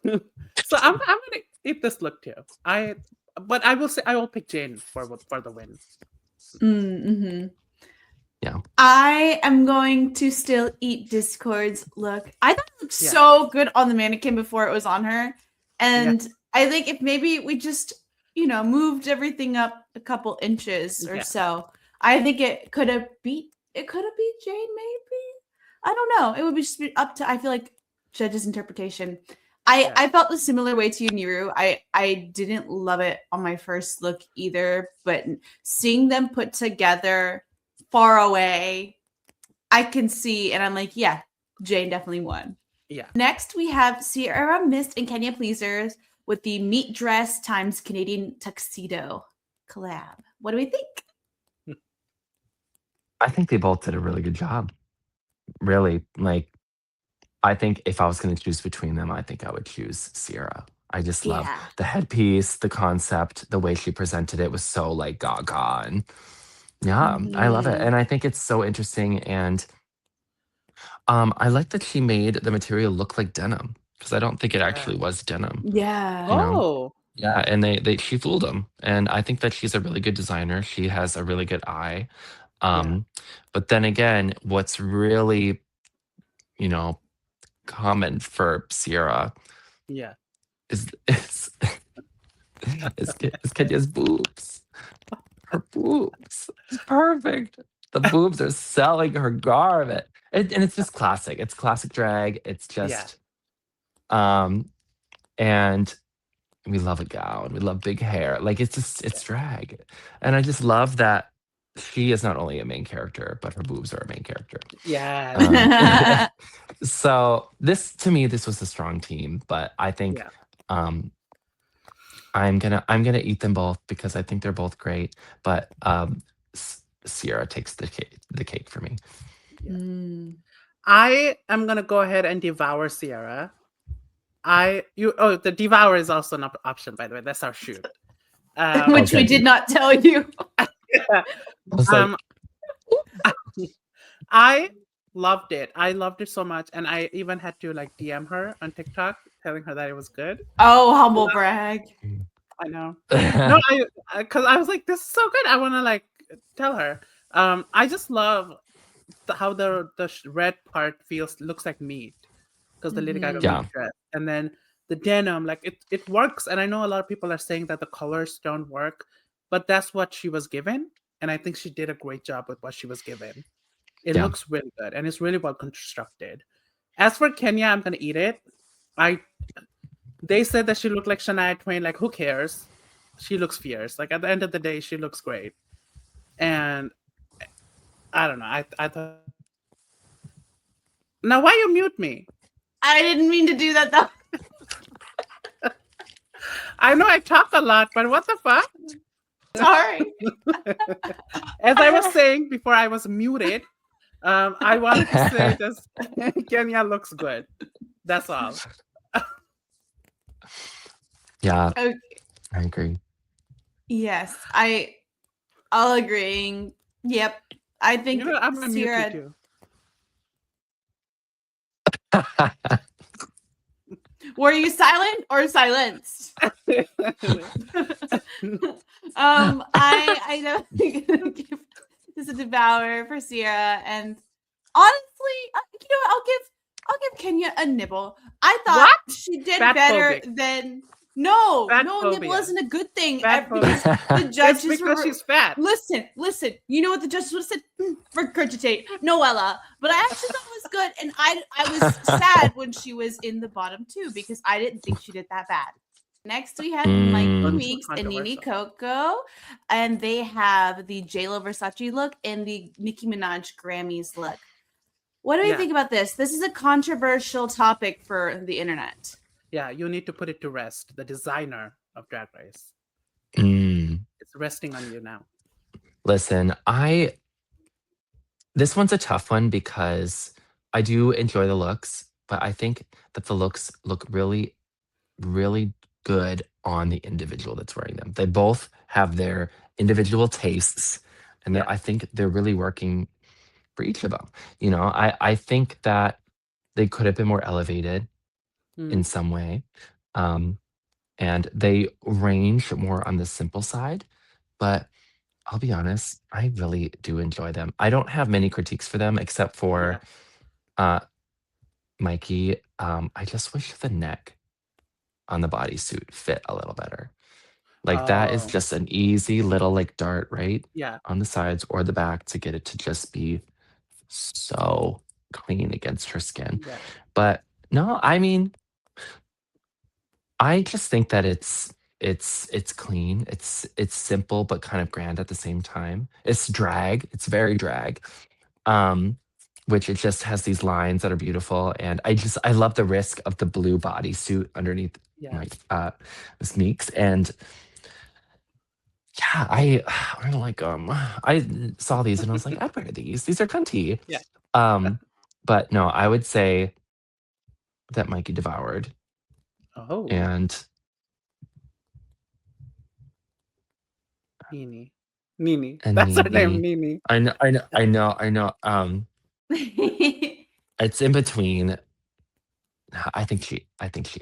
So I'm gonna eat this look too. But I will say I will pick Jane for the win. Yeah. I am going to still eat Discord's look. I thought it looked so good on the mannequin before it was on her. And I think if maybe we just, moved everything up a couple inches or so, I think it could have beat Jane, maybe. I don't know. It would be just up to, I feel like, judge's interpretation. I felt the similar way to you, Niru. I didn't love it on my first look either, but seeing them put together far away, I can see, and I'm like, yeah, Jane definitely won. Yeah. Next, we have Sierra Mist and Kenya Pleasers with the meat dress times Canadian tuxedo collab. What do we think? I think they both did a really good job. Really, like, I think if I was going to choose between them, I think I would choose Sierra. I just love the headpiece, the concept, the way she presented it was so like gaga, and yeah, I love it. And I think it's so interesting, and I like that she made the material look like denim, because I don't think it actually was denim. Yeah. You know? Oh. Yeah, and she fooled them, and I think that she's a really good designer. She has a really good eye. But then again, what's really, you know, common for Sierra Yeah. is Kenya's boobs. Her boobs. Perfect. The boobs are selling her garment. And it's just classic. It's classic drag. It's just and we love a gown. We love big hair. Like it's drag. And I just love that she is not only a main character, but her boobs are a main character. Yeah. So this, to me, this was a strong team, but I think I'm gonna eat them both because I think they're both great. But Sierra takes the cake for me. I am gonna go ahead and devour Sierra. The devour is also an option, by the way. That's our shoot. Which we did not tell you. I loved it. I loved it so much, and I even had to like DM her on TikTok, telling her that it was good. Oh, humble brag! I know. No, because I was like, this is so good. I want to like tell her. I just love how the red part looks like meat, because the Lady Gaga meat dress, and then the denim, like it works. And I know a lot of people are saying that the colors don't work, but that's what she was given, and I think she did a great job with what she was given. It looks really good, and it's really well constructed. As for Kenya, I'm gonna eat it. They said that she looked like Shania Twain. Like, who cares? She looks fierce. Like, at the end of the day, she looks great. And I don't know. I thought. Now, why you mute me? I didn't mean to do that, though. I know I talk a lot, but what the fuck? Sorry. As I was saying before I was muted, I wanted to say this. Kenya looks good. That's all. Yeah. Okay. I agree. Yes, I'll agree. Yep. I think I'm gonna mute you too. Were you silent or silenced? I know this is a devour for Sierra, and honestly, you know, I'll give Kenya a nibble. I thought she did better than. No, nibble isn't a good thing. Because the judges because she's fat. Listen. You know what the judges would have said? Regurgitate, Noella. But I actually thought it was good, and I was sad when she was in the bottom two because I didn't think she did that bad. Next, we have Mikey Weeks and Nini Coco, and they have the JLo Versace look and the Nicki Minaj Grammys look. What do you think about this? This is a controversial topic for the internet. Yeah, you need to put it to rest. The designer of Drag Race. It's resting on you now. Listen, this one's a tough one because I do enjoy the looks, but I think that the looks look really, really good on the individual that's wearing them. They both have their individual tastes, and I think they're really working for each of them. You know, I think that they could have been more elevated in some way. And they range more on the simple side, but I'll be honest, I really do enjoy them. I don't have many critiques for them except for Mikey. I just wish the neck on the bodysuit fit a little better. Like that is just an easy little like dart, right? Yeah. On the sides or the back to get it to just be so clean against her skin. Yeah. But no, I mean, I just think that it's clean. It's simple but kind of grand at the same time. It's drag. It's very drag. Um, which it just has these lines that are beautiful, and I love the risk of the blue bodysuit underneath Yeah. my Miss Meeks, and yeah, I don't like I saw these and I was like, I'd wear these. These are cunty. Yeah. But no, I would say that Mikey devoured Oh, and Nini. Nini. and That's her name, Nene. Nini. I know. It's in between. I think she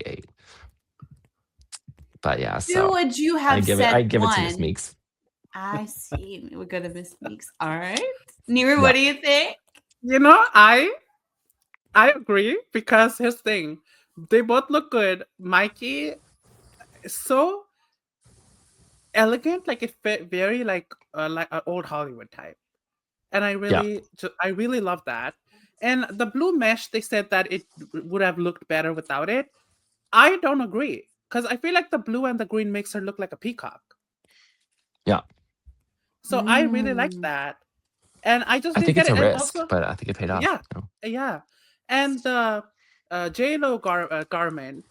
ate. But yeah, Who so would you I have give it said to Miss one? Meeks. I see. We're good at Miss Meeks. All right. Niru, Yeah. what do you think? You know, I agree because here's the thing. They both look good. Mikey is so elegant, like it fit very like an old Hollywood type. And I Yeah. really love that. And the blue mesh, they said that it would have looked better without it. I don't agree because I feel like the blue and the green makes her look like a peacock. Yeah. So I really like that. And I just I didn't think get it's it. a And risk, also, but I think it paid off. yeah, You know? yeah. And the J-Lo garment,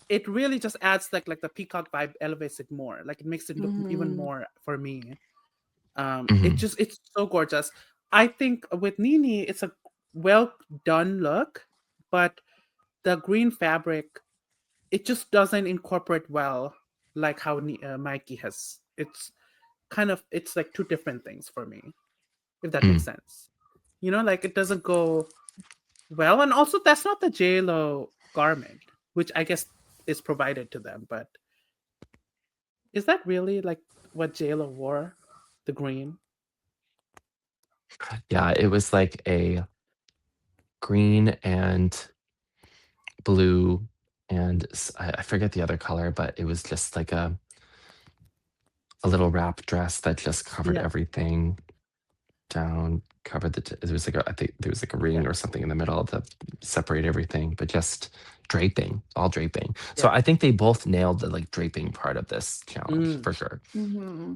it really just adds like the peacock vibe, elevates it more. Like it makes it look even more for me. Mhm. It's so gorgeous. I think with Nini, it's a well done look, but the green fabric, it just doesn't incorporate well like how Mikey has. It's like two different things for me, if that makes Mm. sense. You know, like it doesn't go well, and also that's not the J-Lo garment, which I guess is provided to them. But is that really like what J-Lo wore? The green? Yeah, it was like a green and blue and I forget the other color, but it was just like a little wrap dress that just covered Yeah, everything down, covered there was like I think there was like a ring yeah, or something in the middle to separate everything, but just draping, all draping. So yeah. I think they both nailed the like draping part of this challenge Mm. for sure. Mm-hmm.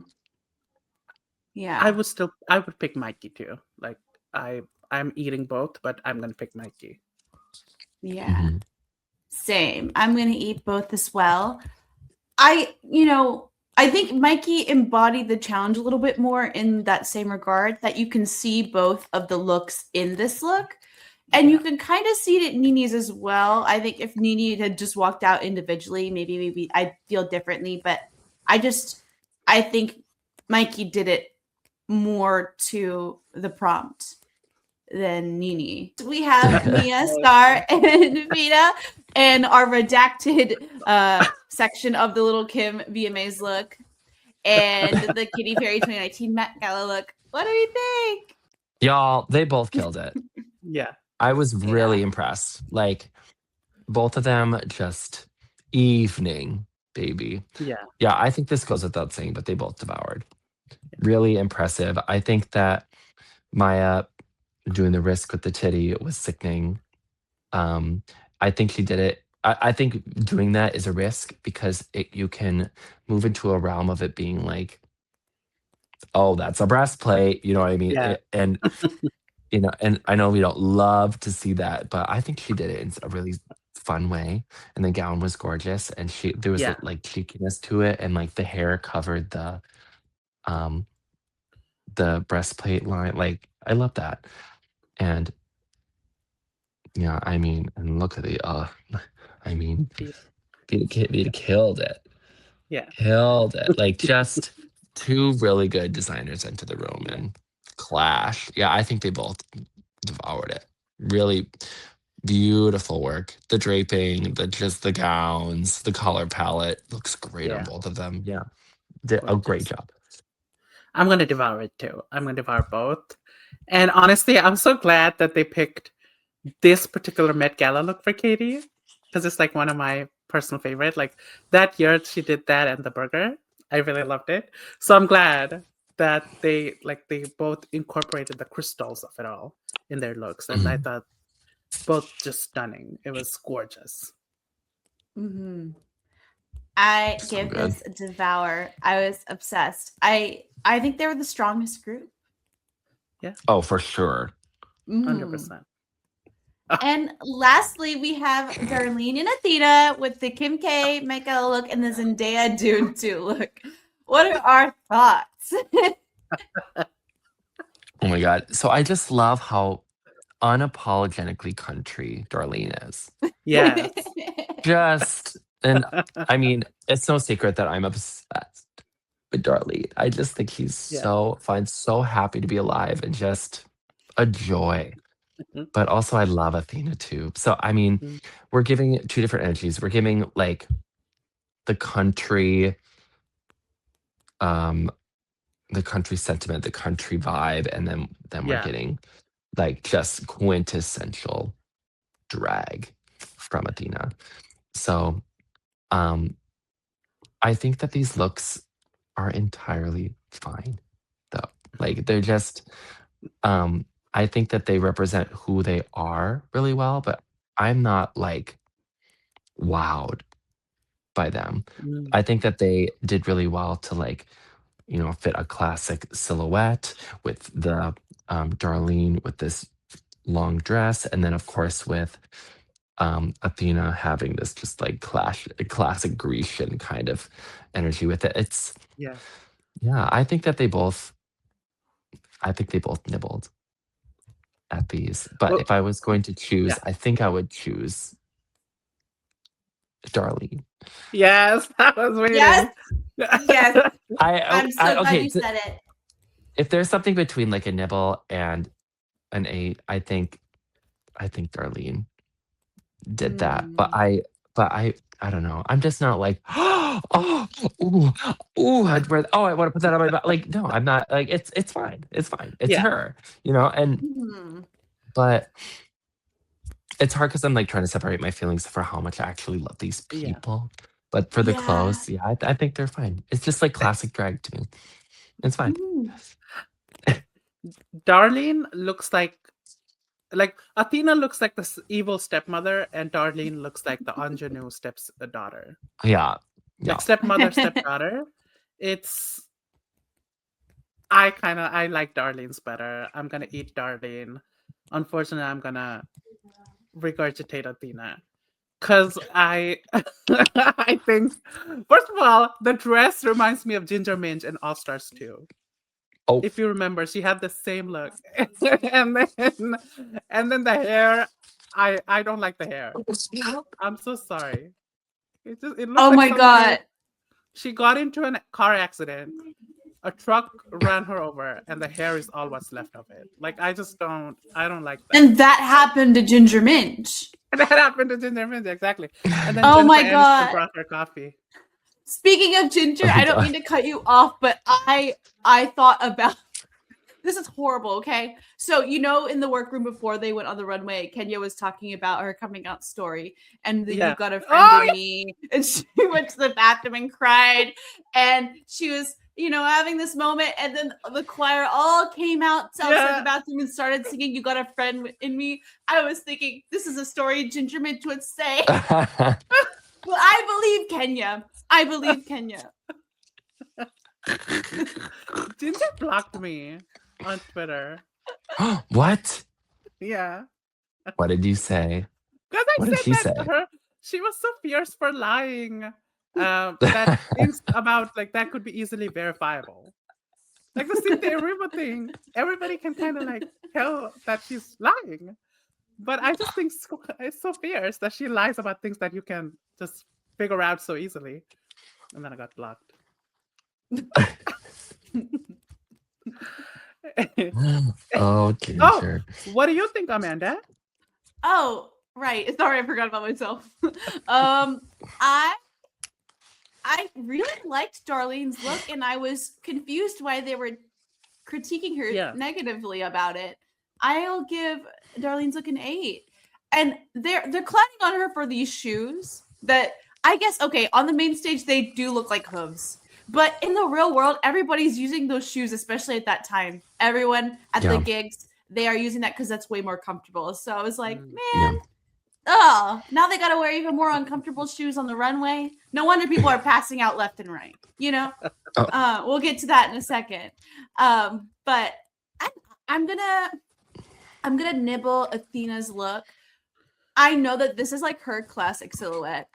I Yeah. would pick Mikey too. Like I'm eating both, but I'm gonna pick Mikey. Yeah. Mhm. Same. I'm going to eat both as well. I think Mikey embodied the challenge a little bit more in that same regard that you can see both of the looks in this look. And you Yeah. can kind of see it at Nini's as well. I think if Nini had just walked out individually, maybe I'd feel differently. But I think Mikey did it more to the prompt than Nini. We have Mia, Star, and Vita in our redacted section of the Little Kim VMAs look and the Kitty Perry 2019 Met Gala look. What do you think? Y'all, they both killed it. Yeah. I was Yeah. really impressed. Like both of them just evening, baby. Yeah. Yeah, I think this goes without saying, but they both devoured. Really impressive. I think that Maya doing the risk with the titty was sickening. I think she did it. I think doing that is a risk because you can move into a realm of it being like, oh, that's a breastplate. You know what I mean? Yeah. And and I know we don't love to see that, but I think she did it in a really fun way. And the gown was gorgeous, and there was Yeah. like cheekiness to it, and like the hair covered um the breastplate line. Like I love that. And yeah, I mean, and look at I mean, Yeah. Vita killed it. Yeah. Killed it. Like just two really good designers into the room Yeah. and clash. Yeah, I think they both devoured it. Really beautiful work. The draping, the gowns, the color palette looks great on Yeah. both of them. Yeah. Did a great Gorgeous. job. I'm gonna devour it too. I'm gonna devour both. And honestly, I'm so glad that they picked this particular Met Gala look for Katie because it's like one of my personal favorite. Like that year she did that and the burger. I really loved it. So I'm glad that they both incorporated the crystals of it all in their looks. And I Mhm. thought both just stunning. It was gorgeous. Mm-hmm. I So give good. this a devour. I was obsessed. I think they were the strongest group. Oh, for sure. 100%. And lastly, we have Darlene and Athena with the Kim K Mecca look and the Zendaya Dude 2 look. What are our thoughts? Oh my God. So I just love how unapologetically country Darlene is. Yes. Just, and I mean, it's no secret that I'm obsessed with Darlene. I just think he's so fun, so happy to be alive, and just a joy. But also, I love Athena too. So, I mean, we're giving two different energies. We're giving like the country sentiment, the country vibe, and then we're getting like just quintessential drag from Athena. So I think that these looks are entirely fine though. Like they're just I think that they represent who they are really well, but I'm not like wowed by them. I think that they did really well to like, fit a classic silhouette with the Darlene with this long dress, and then of course with Athena having this just like classic Grecian kind of energy with it. It's yeah, I think they both nibbled at these. But Well, if I was going to choose, I think I would choose Darlene. Yes, I was waiting. Yes. Yes. I'm so glad okay, you said it. If there's something between like a nibble and an 8, I think Darlene did that. But I don't know. I'm just not like, oh, ooh, I want to put that on my back. Like, no, I'm not. Like, it's fine. It's fine. It's her, and but it's hard because I'm like trying to separate my feelings for how much I actually love these people. But for the clothes, I think they're fine. It's just like classic drag to me. It's fine. Darlene looks like Athena looks like the evil stepmother, and Darlene looks like the ingenue stepdaughter. Yeah. Like stepmother, stepdaughter. I like Darlene's better. I'm gonna eat Darlene. Unfortunately, I'm gonna regurgitate Athena. Cause I I think first of all, the dress reminds me of Ginger Minj in All Stars 2. Oh. If you remember, she had the same look. and then the hair, I don't like the hair. I'm so sorry. It looks oh like my God. She got into a car accident. A truck ran her over, and the hair is all what's left of it. Like I don't like that. And that happened to Ginger Minj. That happened to Ginger Minj, exactly. And then oh Jennifer my Aniston God. brought her coffee. Speaking of Ginger, I don't mean to cut you off, but I thought about this is horrible, okay? So, in the workroom before they went on the runway, Kenya was talking about her coming out story and the You Got a Friend in Me. And she went to the bathroom and cried. And she was, having this moment. And then the choir all came out outside the bathroom and started singing You Got a Friend in Me. I was thinking, this is a story Ginger Minj would say. Well, I believe Kenya. Ginger blocked me on Twitter. What? Yeah. What did you say? Because What did she say? She was so fierce for lying. That things about like that could be easily verifiable. Like the Cynthia Erivo thing, everybody can kind of like tell that she's lying. But I just think it's so fierce that she lies about things that you can just figure out so easily. And then I got blocked. Oh, Ginger. What do you think, Amanda? Oh, right. Sorry, I forgot about myself. I really liked Darlene's look, and I was confused why they were critiquing her negatively about it. I'll give Darlene's look an 8. And they're clowning on her for these shoes that I guess, okay, on the main stage, they do look like hooves. But in the real world, everybody's using those shoes, especially at that time. Everyone at the gigs, they are using that because that's way more comfortable. So I was like, man, Oh, now they got to wear even more uncomfortable shoes on the runway. No wonder people are passing out left and right. You know, we'll get to that in a second. But I'm gonna nibble Athena's look. I know that this is like her classic silhouette,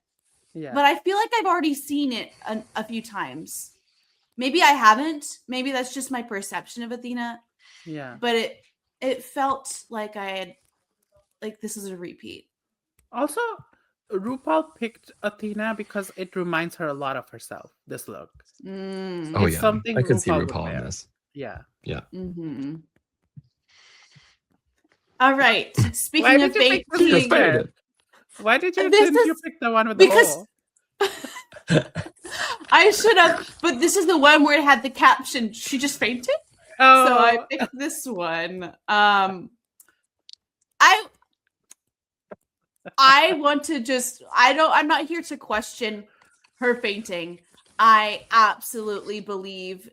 but I feel like I've already seen it a few times. Maybe I haven't. Maybe that's just my perception of Athena. Yeah. But it felt like I had this is a repeat. Also, RuPaul picked Athena because it reminds her a lot of herself, this look. Oh, It's yeah. something I can see RuPaul would RuPaul in wear. this. Yeah. Yeah. Mm-hmm. All right. Why Speaking of did you pick fainting, this picture? Why didn't you pick the one with the hole? I should have, but this is the one where it had the caption, "She just fainted." Oh. So I picked this one. I want to I'm not here to question her fainting. I absolutely believe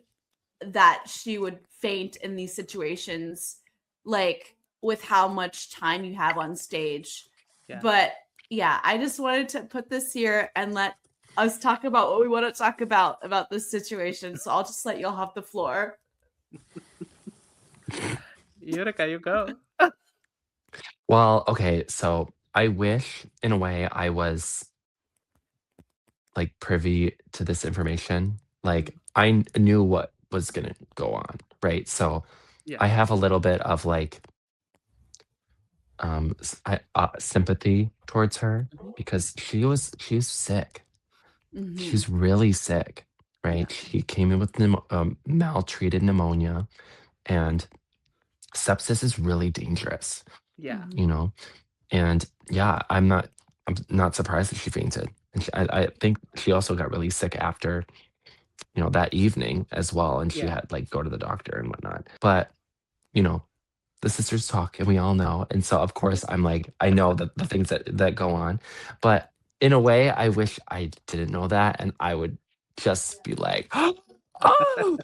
that she would faint in these situations, like with how much time you have on stage. Yeah. But yeah, I just wanted to put this here and let us talk about what we want to talk about this situation. So I'll just let y'all have the floor. Utica, you go. Well, okay, so I wish in a way I was like privy to this information. Like I knew what was gonna go on, right? So I have a little bit of like sympathy towards her because she was sick. She's really sick, right? She came in with maltreated pneumonia, and sepsis is really dangerous. Yeah. You know, and yeah, I'm not surprised that she fainted. And I think she also got really sick after, that evening as well, and she had like go to the doctor and whatnot. But the sisters talk, and we all know, and so of course I'm like, I know that the things that go on, but in a way, I wish I didn't know that, and I would just be like, oh, no,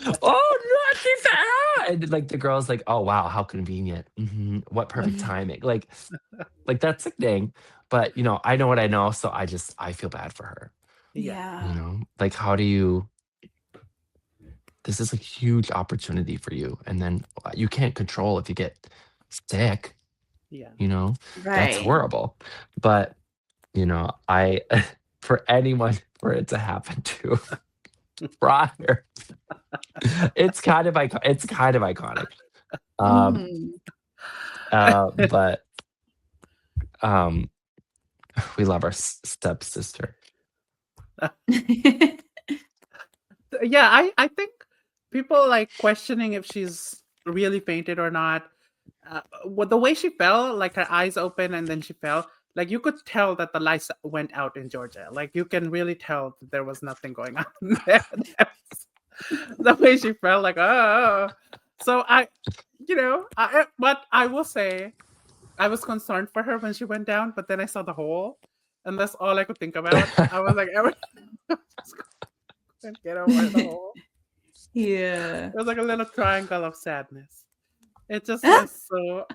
she fell, and like the girl's like, oh wow, how convenient, what perfect timing, like that's sickening, but I know what I know, so I feel bad for her. Yeah. Like how do you? This is a huge opportunity for you, and then you can't control if you get sick. Yeah. That's horrible. But I for it to happen to prior, it's kind of iconic. But we love our stepsister. Yeah, I think people like questioning if she's really fainted or not. The way she fell, like her eyes open and then she fell, like you could tell that the lights went out in Georgia. Like you can really tell that there was nothing going on there. The way she fell, like, oh. So but I will say, I was concerned for her when she went down, but then I saw the hole, and that's all I could think about. I was like, get over the hole. Yeah. It was like a little triangle of sadness. It just was so.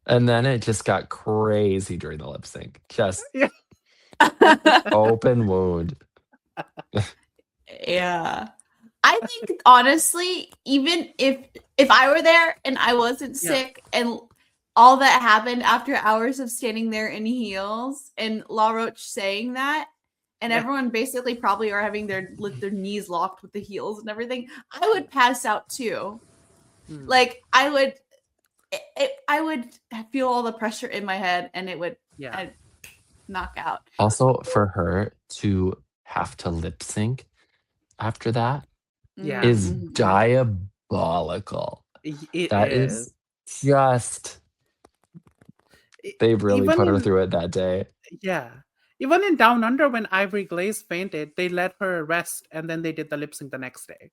And then it just got crazy during the lip sync. Just open wound. Yeah. I think honestly, even if I were there and I wasn't sick and all that happened after hours of standing there in heels and La Roche saying that, and everyone basically probably are having their knees locked with the heels and everything, I would pass out too. Like I would feel all the pressure in my head, and it would knock out. Also, for her to have to lip sync after that is diabolical. That is just. They really put her through it that day. Yeah. Even in Down Under, when Ivory Glaze fainted, they let her rest and then they did the lip sync the next day,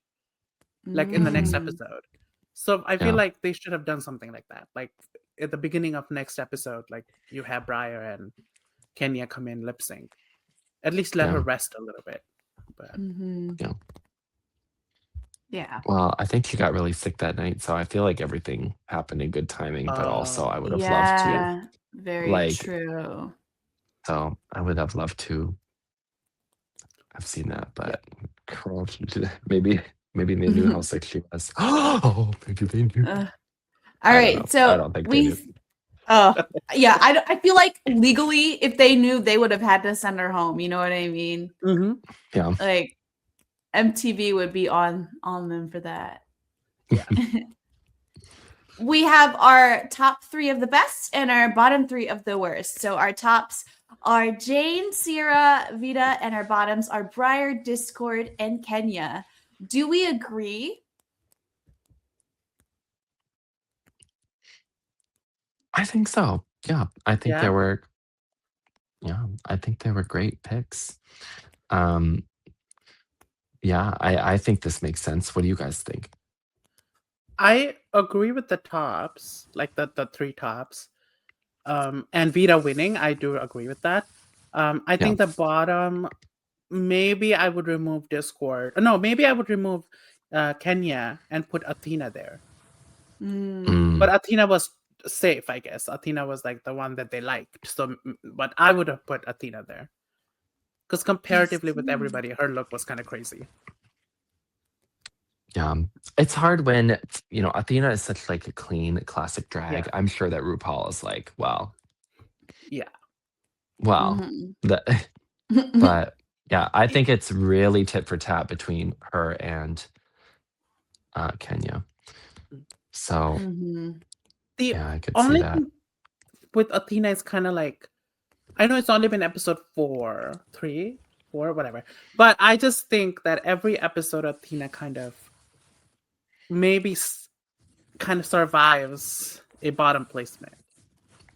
like in the next episode. So I feel like they should have done something like that. Like at the beginning of next episode, like you have Briar and Kenya come in lip sync. At least let her rest a little bit. But yeah. Well, I think she got really sick that night, so I feel like everything happened in good timing. But also, I would have loved to Very true. So I would have loved to have seen that, but girl, maybe they knew how sick she was. Oh, maybe they knew. All I don't right, know. so I don't think they knew. Oh, yeah. I feel like legally, if they knew, they would have had to send her home. You know what I mean? Mm-hmm. Yeah. Like MTV would be on them for that. Yeah. We have our top 3 of the best and our bottom 3 of the worst. So our tops are Jane, Sierra, Vita, and our bottoms are Briar, Discord, and Kenya. Do we agree? I think so. Yeah. I think Yeah. there were I think they were great picks. Yeah, I think this makes sense. What do you guys think? I agree with the tops, like the 3 tops. And Vita winning, I do agree with that. I think the bottom, maybe I would remove Discord. No, maybe I would remove Kenya and put Athena there. But Athena was safe, I guess. Athena was like the one that they liked. So, but I would have put Athena there because comparatively with everybody, her look was kind of crazy. Yeah, it's hard when Athena is such like a clean classic drag. Yeah. I'm sure that RuPaul is like, well, Yeah. well, but yeah, I think it's really tit for tat between her and Kenya. So yeah, I could see only that. thing with Athena is kind of like, I know it's only been episode 3, 4, whatever, but I just think that every episode Athena kind of maybe kind of survives a bottom placement.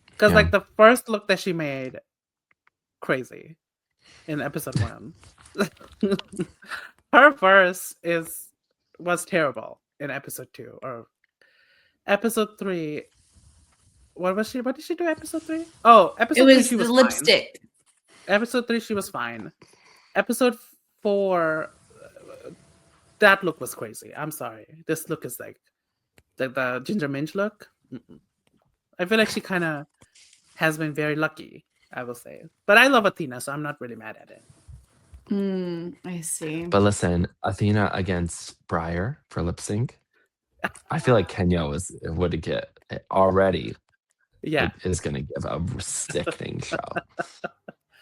Because like the first look that she made, crazy, in episode 1. Her verse was terrible in episode 2. Or episode 3, what did she do episode 3? Oh, episode 3 she was the fine. lipstick. Episode 3 she was fine. Episode 4, that look was crazy. I'm sorry. This look is like the Ginger Minge look. I feel like she kind of has been very lucky, I will say. But I love Athena, so I'm not really mad at it. I see. But listen, Athena against Briar for lip sync. I feel like Kenya would get already. Yeah, is going to give a sickening show.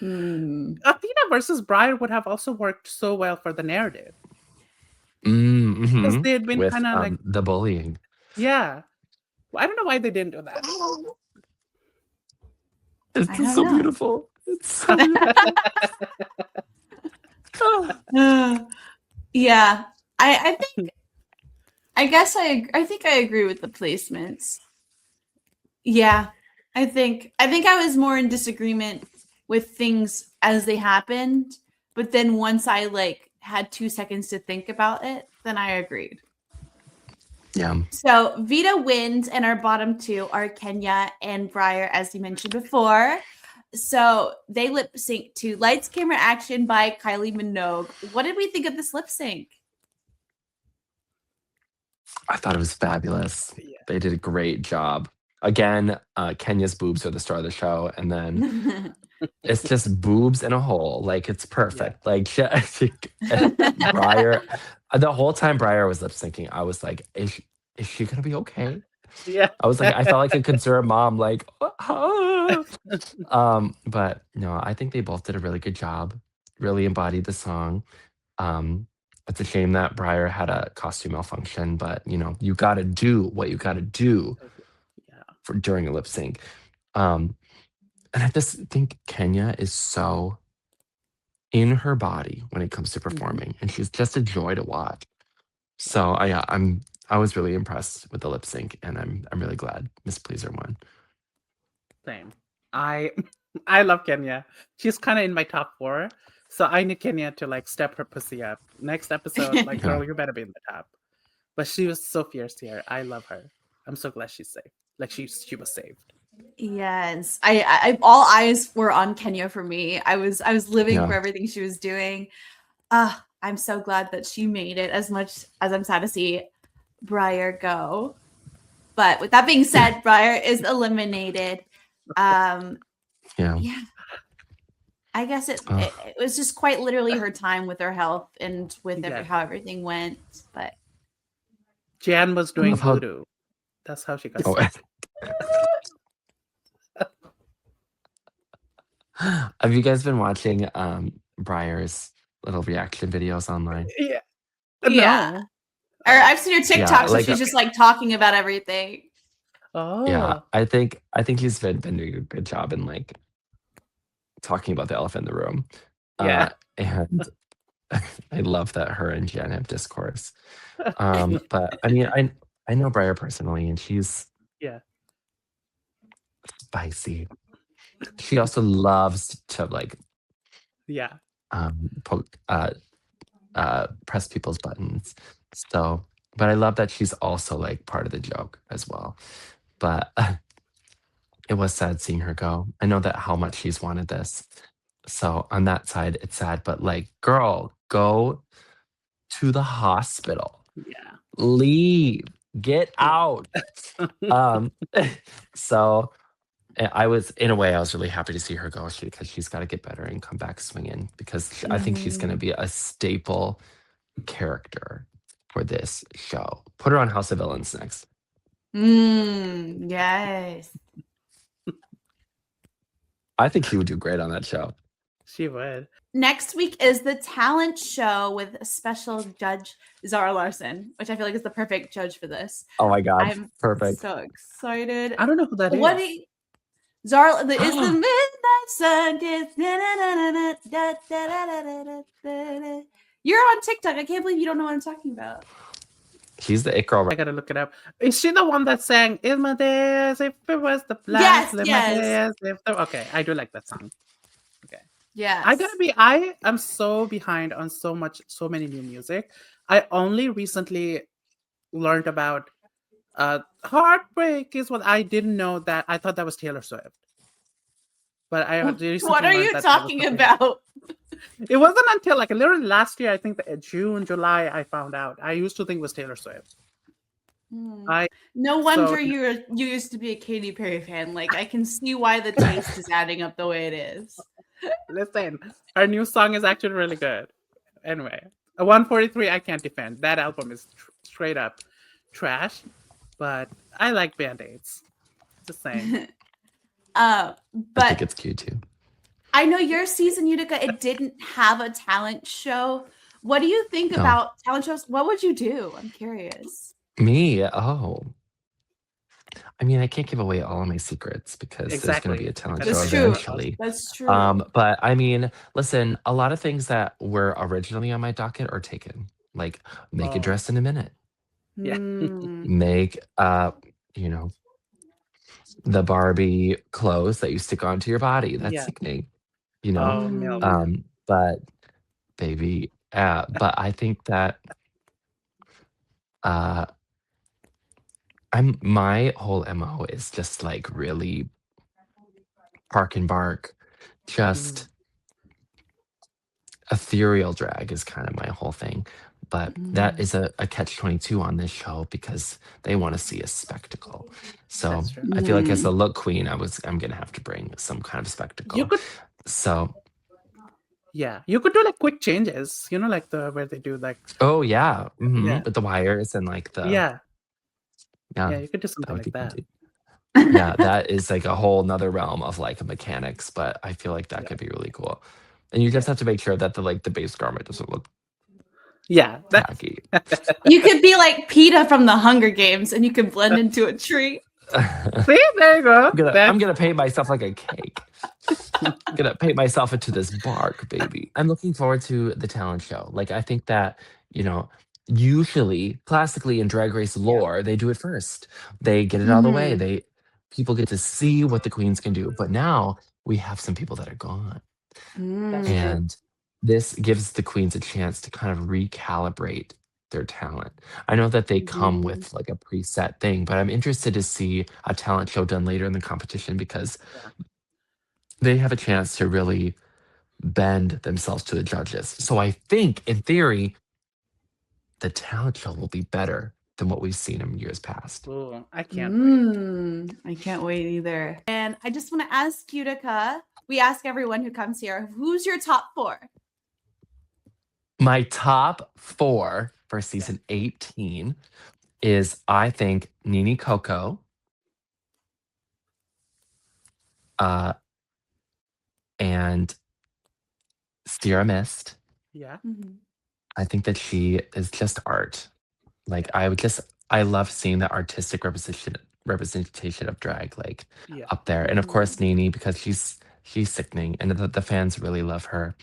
Athena versus Briar would have also worked so well for the narrative. Because they had been kind of like the bullying. Yeah, well, I don't know why they didn't do that. It's so beautiful. It's so beautiful. Yeah, I think. I guess I think I agree with the placements. Yeah, I think I was more in disagreement with things as they happened, but then once I like had 2 seconds to think about it, then I agreed. Yeah. So Vita wins, and our bottom 2 are Kenya and Briar, as you mentioned before. So they lip sync to Lights, Camera, Action by Kylie Minogue. What did we think of this lip sync? I thought it was fabulous. Yeah. They did a great job. Again, Kenya's boobs are the star of the show, and then it's just boobs in a hole. Like, it's perfect. Like, Briar, the whole time Briar was lip syncing, I was like, is she gonna be okay? Yeah. I was like, I felt like a concerned mom, like, but no, I think they both did a really good job. Really embodied the song. It's a shame that Briar had a costume malfunction, but you got to do what you got to do for during a lip sync. And I just think Kenya is so in her body when it comes to performing, and she's just a joy to watch. So I was really impressed with the lip sync, and I'm really glad Miss Pleaser won. Same. I love Kenya. She's kind of in my top 4. So I need Kenya to like step her pussy up. Next episode, like, girl, you better be in the top. But she was so fierce here. I love her. I'm so glad she's safe. Like she was saved. Yes, I all eyes were on Kenya for me. I was living for everything she was doing. I'm so glad that she made it, as much as I'm sad to see Briar go. But with that being said, Briar is eliminated. Yeah. Yeah. I guess it was just quite literally her time with her health and with how everything went. But Jan was doing Love how- voodoo. That's how she got Oh. sick. Have you guys been watching Briar's little reaction videos online? Yeah. yeah. No. Or I've seen her TikTok, Yeah, so like, she's just like talking about everything. Oh. Yeah, I think he's been doing a good job in like talking about the elephant in the room. Yeah. And I love that her and Jen have discourse. But I mean, I know Briar personally, and she's Yeah. spicy. She also loves to like Yeah. poke, press people's buttons. So, but I love that she's also like part of the joke as well. But it was sad seeing her go. I know that how much she's wanted this. So on that side, it's sad. But like, girl, go to the hospital. Yeah. Leave. Get out. So I was, in a way, I was really happy to see her go because she's got to get better and come back swinging because I think she's going to be a staple character for this show. Put her on House of Villains next. Yes. I think she would do great on that show. She would. Next week is the talent show with special judge Zara Larson, which I feel like is the perfect judge for this. Oh my God. I'm Perfect. so excited. I don't know who that is. Zara is the midnight sun. You're on TikTok. I can't believe you don't know what I'm talking about. She's the it girl. I gotta look it up. Is she the one that sang "In My Days"? If it was the last, live my days. Okay, I do like that song. Okay. Yeah. I am so behind on so many new music. I only recently learned about Heartbreak is what I didn't know that. I thought that was Taylor Swift. But I recently what are you talking about? It wasn't until like literally last year, I think June, July, I found out. I used to think it was Taylor Swift. No wonder you used to be a Katy Perry fan. Like I can see why the taste is adding up the way it is. Listen, her new song is actually really good. Anyway, 143 I can't defend. That album is straight up trash, but I like Band-Aids. Just saying. But I think it's cute too. I know your season, Utica, it didn't have a talent show. What do you think about talent shows? What would you do? I'm curious. Me? Oh. I mean, I can't give away all of my secrets because there's going to be a talent show eventually. That's true. But I mean, listen, a lot of things that were originally on my docket are taken. Like make a dress in a minute. Yeah. Make you know, the Barbie clothes that you stick onto your body. That's sickening. You know? But baby, but I think that my whole MO is just like really park and bark, just ethereal drag is kind of my whole thing. But that is a catch-22 on this show because they want to see a spectacle. So I feel like as a look queen, I'm gonna have to bring some kind of spectacle. You could do like quick changes, you know, like where they do like with the wires and like the yeah, you could do something like that. Yeah, that is like a whole nother realm of like mechanics, but I feel like that could be really cool. And you just have to make sure that the base garment doesn't look tacky. You could be like PETA from the Hunger Games and you could blend into a tree. See, there you go. I'm gonna paint myself like a cake. I'm gonna paint myself into this bark, baby. I'm looking forward to the talent show. Like I think that, you know, usually classically in Drag Race lore, they do it first. They get it out of the way. People get to see what the queens can do. But now we have some people that are gone. And this gives the queens a chance to kind of recalibrate their talent. I know that they come with like a preset thing, but I'm interested to see a talent show done later in the competition because they have a chance to really bend themselves to the judges. So I think in theory, the talent show will be better than what we've seen in years past. Ooh, I can't wait. I can't wait either. And I just want to ask Utica, we ask everyone who comes here, who's your top 4? My top 4 for season 18 is, I think, Nini Coco, and Sierra Mist. Yeah. I think that she is just art. Like, I love seeing the artistic representation of drag, like, Yeah. up there. And of course, Nini, because she's sickening, and the fans really love her.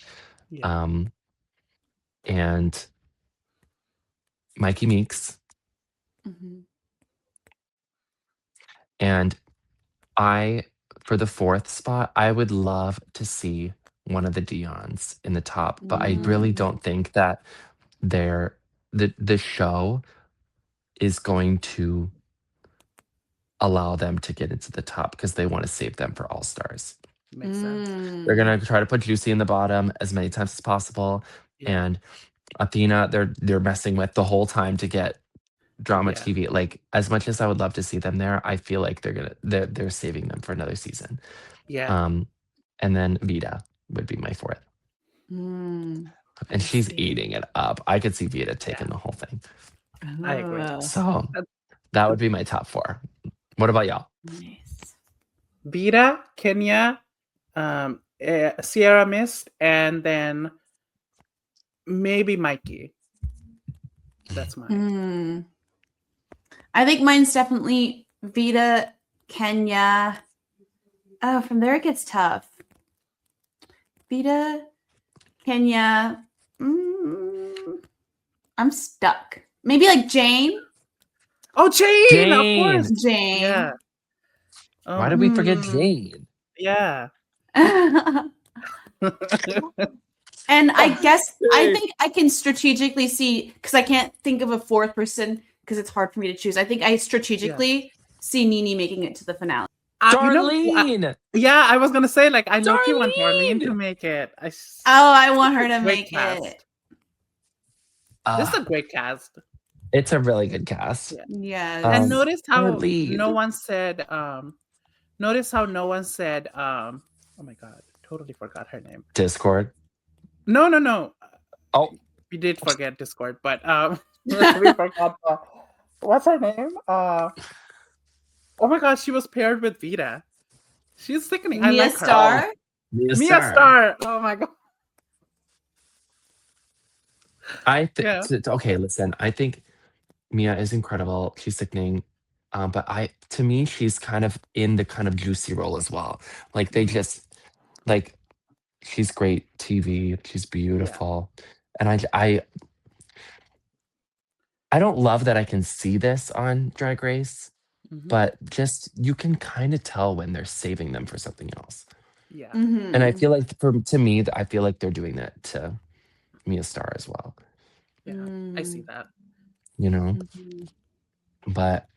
Yeah. And Mikey Meeks. And for the 4th spot, I would love to see one of the Dions in the top, but I really don't think that the show is going to allow them to get into the top because they want to save them for All Stars. Makes sense. They're gonna try to put Juicy in the bottom as many times as possible, and Athena, they're messing with the whole time to get drama TV. Like, as much as I would love to see them there, I feel like they're saving them for another season. Yeah. And then Vita would be my 4th. And she's eating it up. I could see Vita taking the whole thing. I agree. So that would be my top 4. What about y'all? Nice. Vita, Kenya, Sierra Mist, and then maybe Mikey. That's mine. I think mine's definitely Vita, Kenya. Oh, from there it gets tough. Vita, Kenya. I'm stuck. Maybe like Jane. Oh, Jane! Of Jane! course. Jane. Yeah. Why did we forget Jane? Yeah. And I guess I think I can strategically see, because I can't think of a 4th person because it's hard for me to choose. I think I strategically see Nini making it to the finale. Darlene! I was gonna say, like, I low-key want Darlene to make it. I want her to make cast. it. This is a great cast. It's a really good cast. Yeah. And notice how Darlene. no one said. Notice how no one said. Oh my god, totally forgot her name. Discord. No. Oh, we did forget Discord, but we forgot. What's her name? Oh my gosh, she was paired with Vita. She's sickening. I like Star? her. Mia Star. Oh my god. Okay, listen. I think Mia is incredible. She's sickening. But to me, she's kind of in the kind of juicy role as well. Like, they just, like, she's great TV. She's beautiful. And I don't love that I can see this on Drag Race, but just, you can kind of tell when they're saving them for something else. Yeah. Mm-hmm. And I feel like, to me, I feel like they're doing that to Mia Star as well. Yeah, I see that. You know? But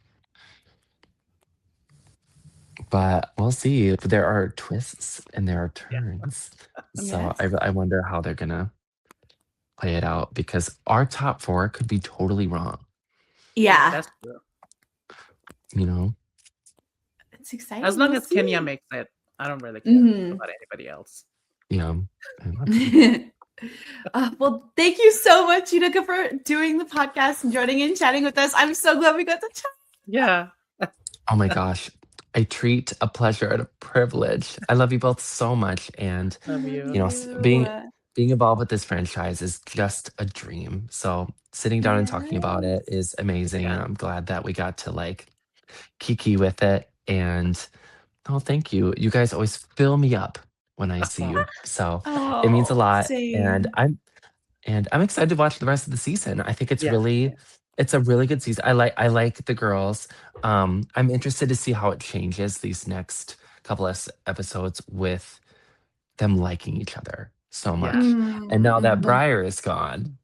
we'll see. There are twists and there are turns. So I wonder how they're gonna play it out, because our top 4 could be totally wrong. Yeah. That's true. You know? It's exciting. As long as Kenya makes it, I don't really care about anybody else. Yeah. Well, thank you so much, Utica, for doing the podcast and joining and chatting with us. I'm so glad we got to chat. Yeah. Oh my gosh. A treat, a pleasure, and a privilege. I love you both so much. And Love you. you know, being involved with this franchise is just a dream. So sitting down and talking about it is amazing. And I'm glad that we got to, like, kiki with it. And thank you. You guys always fill me up when I see you. So it means a lot. Same. And I'm excited to watch the rest of the season. I think it's it's a really good season. I like the girls. I'm interested to see how it changes these next couple of episodes with them liking each other so much. And now that Briar is gone,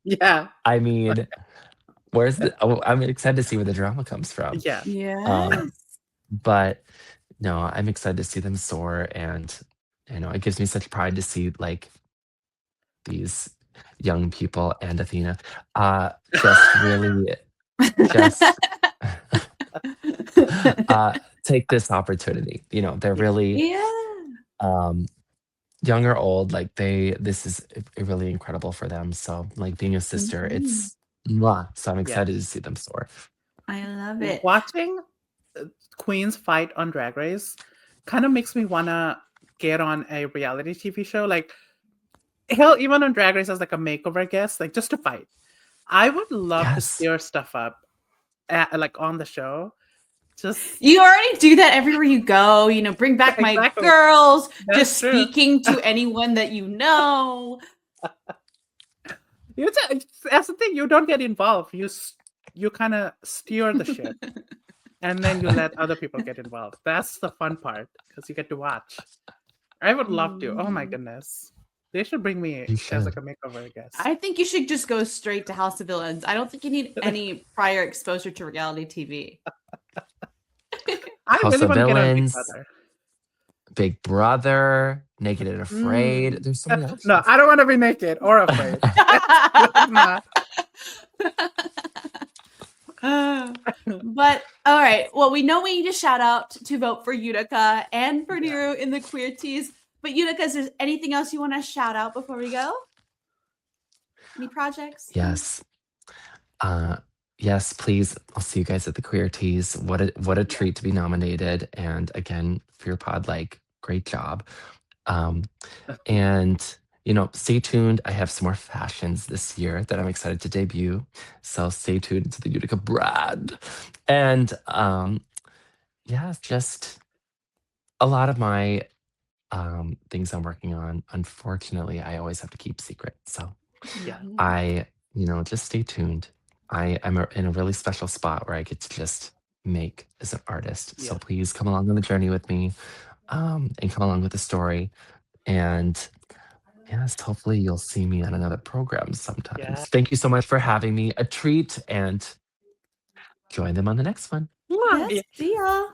I mean, I'm excited to see where the drama comes from. Yeah. But no, I'm excited to see them soar, and it gives me such pride to see, like, these young people and Athena just really just take this opportunity. You know, they're really um young or old, like this is really incredible for them. So like being a sister, it's mwah. So I'm excited to see them soar. I love it. Watching queens fight on Drag Race kind of makes me wanna get on a reality TV show. Like hell, even on Drag Race as like a makeover guest, like just to fight. I would love to stir stuff up like on the show. You already do that everywhere you go. You know, bring back my girls. That's just true. Speaking to anyone that you know. That's the thing. You don't get involved. You kind of steer the ship, and then you let other people get involved. That's the fun part because you get to watch. I would love to. Oh my goodness. They should bring me as like a makeover guest. I think you should just go straight to House of Villains. I don't think you need any prior exposure to reality TV. I House really of want to get on Villains, Big Brother, Naked and Afraid. There's so many options. No, I don't want to be naked or afraid. But all right. Well, we know we need a shout out to vote for Utica and for Niru in the Queerties. But Utica, is there anything else you want to shout out before we go? Any projects? Yes. Yes, please. I'll see you guys at the Queerties. What a treat to be nominated. And again, for your pod, like, great job. And you know, stay tuned. I have some more fashions this year that I'm excited to debut. So stay tuned to the Utica brand. And yeah, just a lot of my things I'm working on, unfortunately, I always have to keep secret. So just stay tuned. I'm in a really special spot where I get to just make as an artist. So please come along on the journey with me, and come along with the story. And yes, hopefully you'll see me on another program sometime. Thank you so much for having me. A treat, and join them on the next one. Yes, see ya.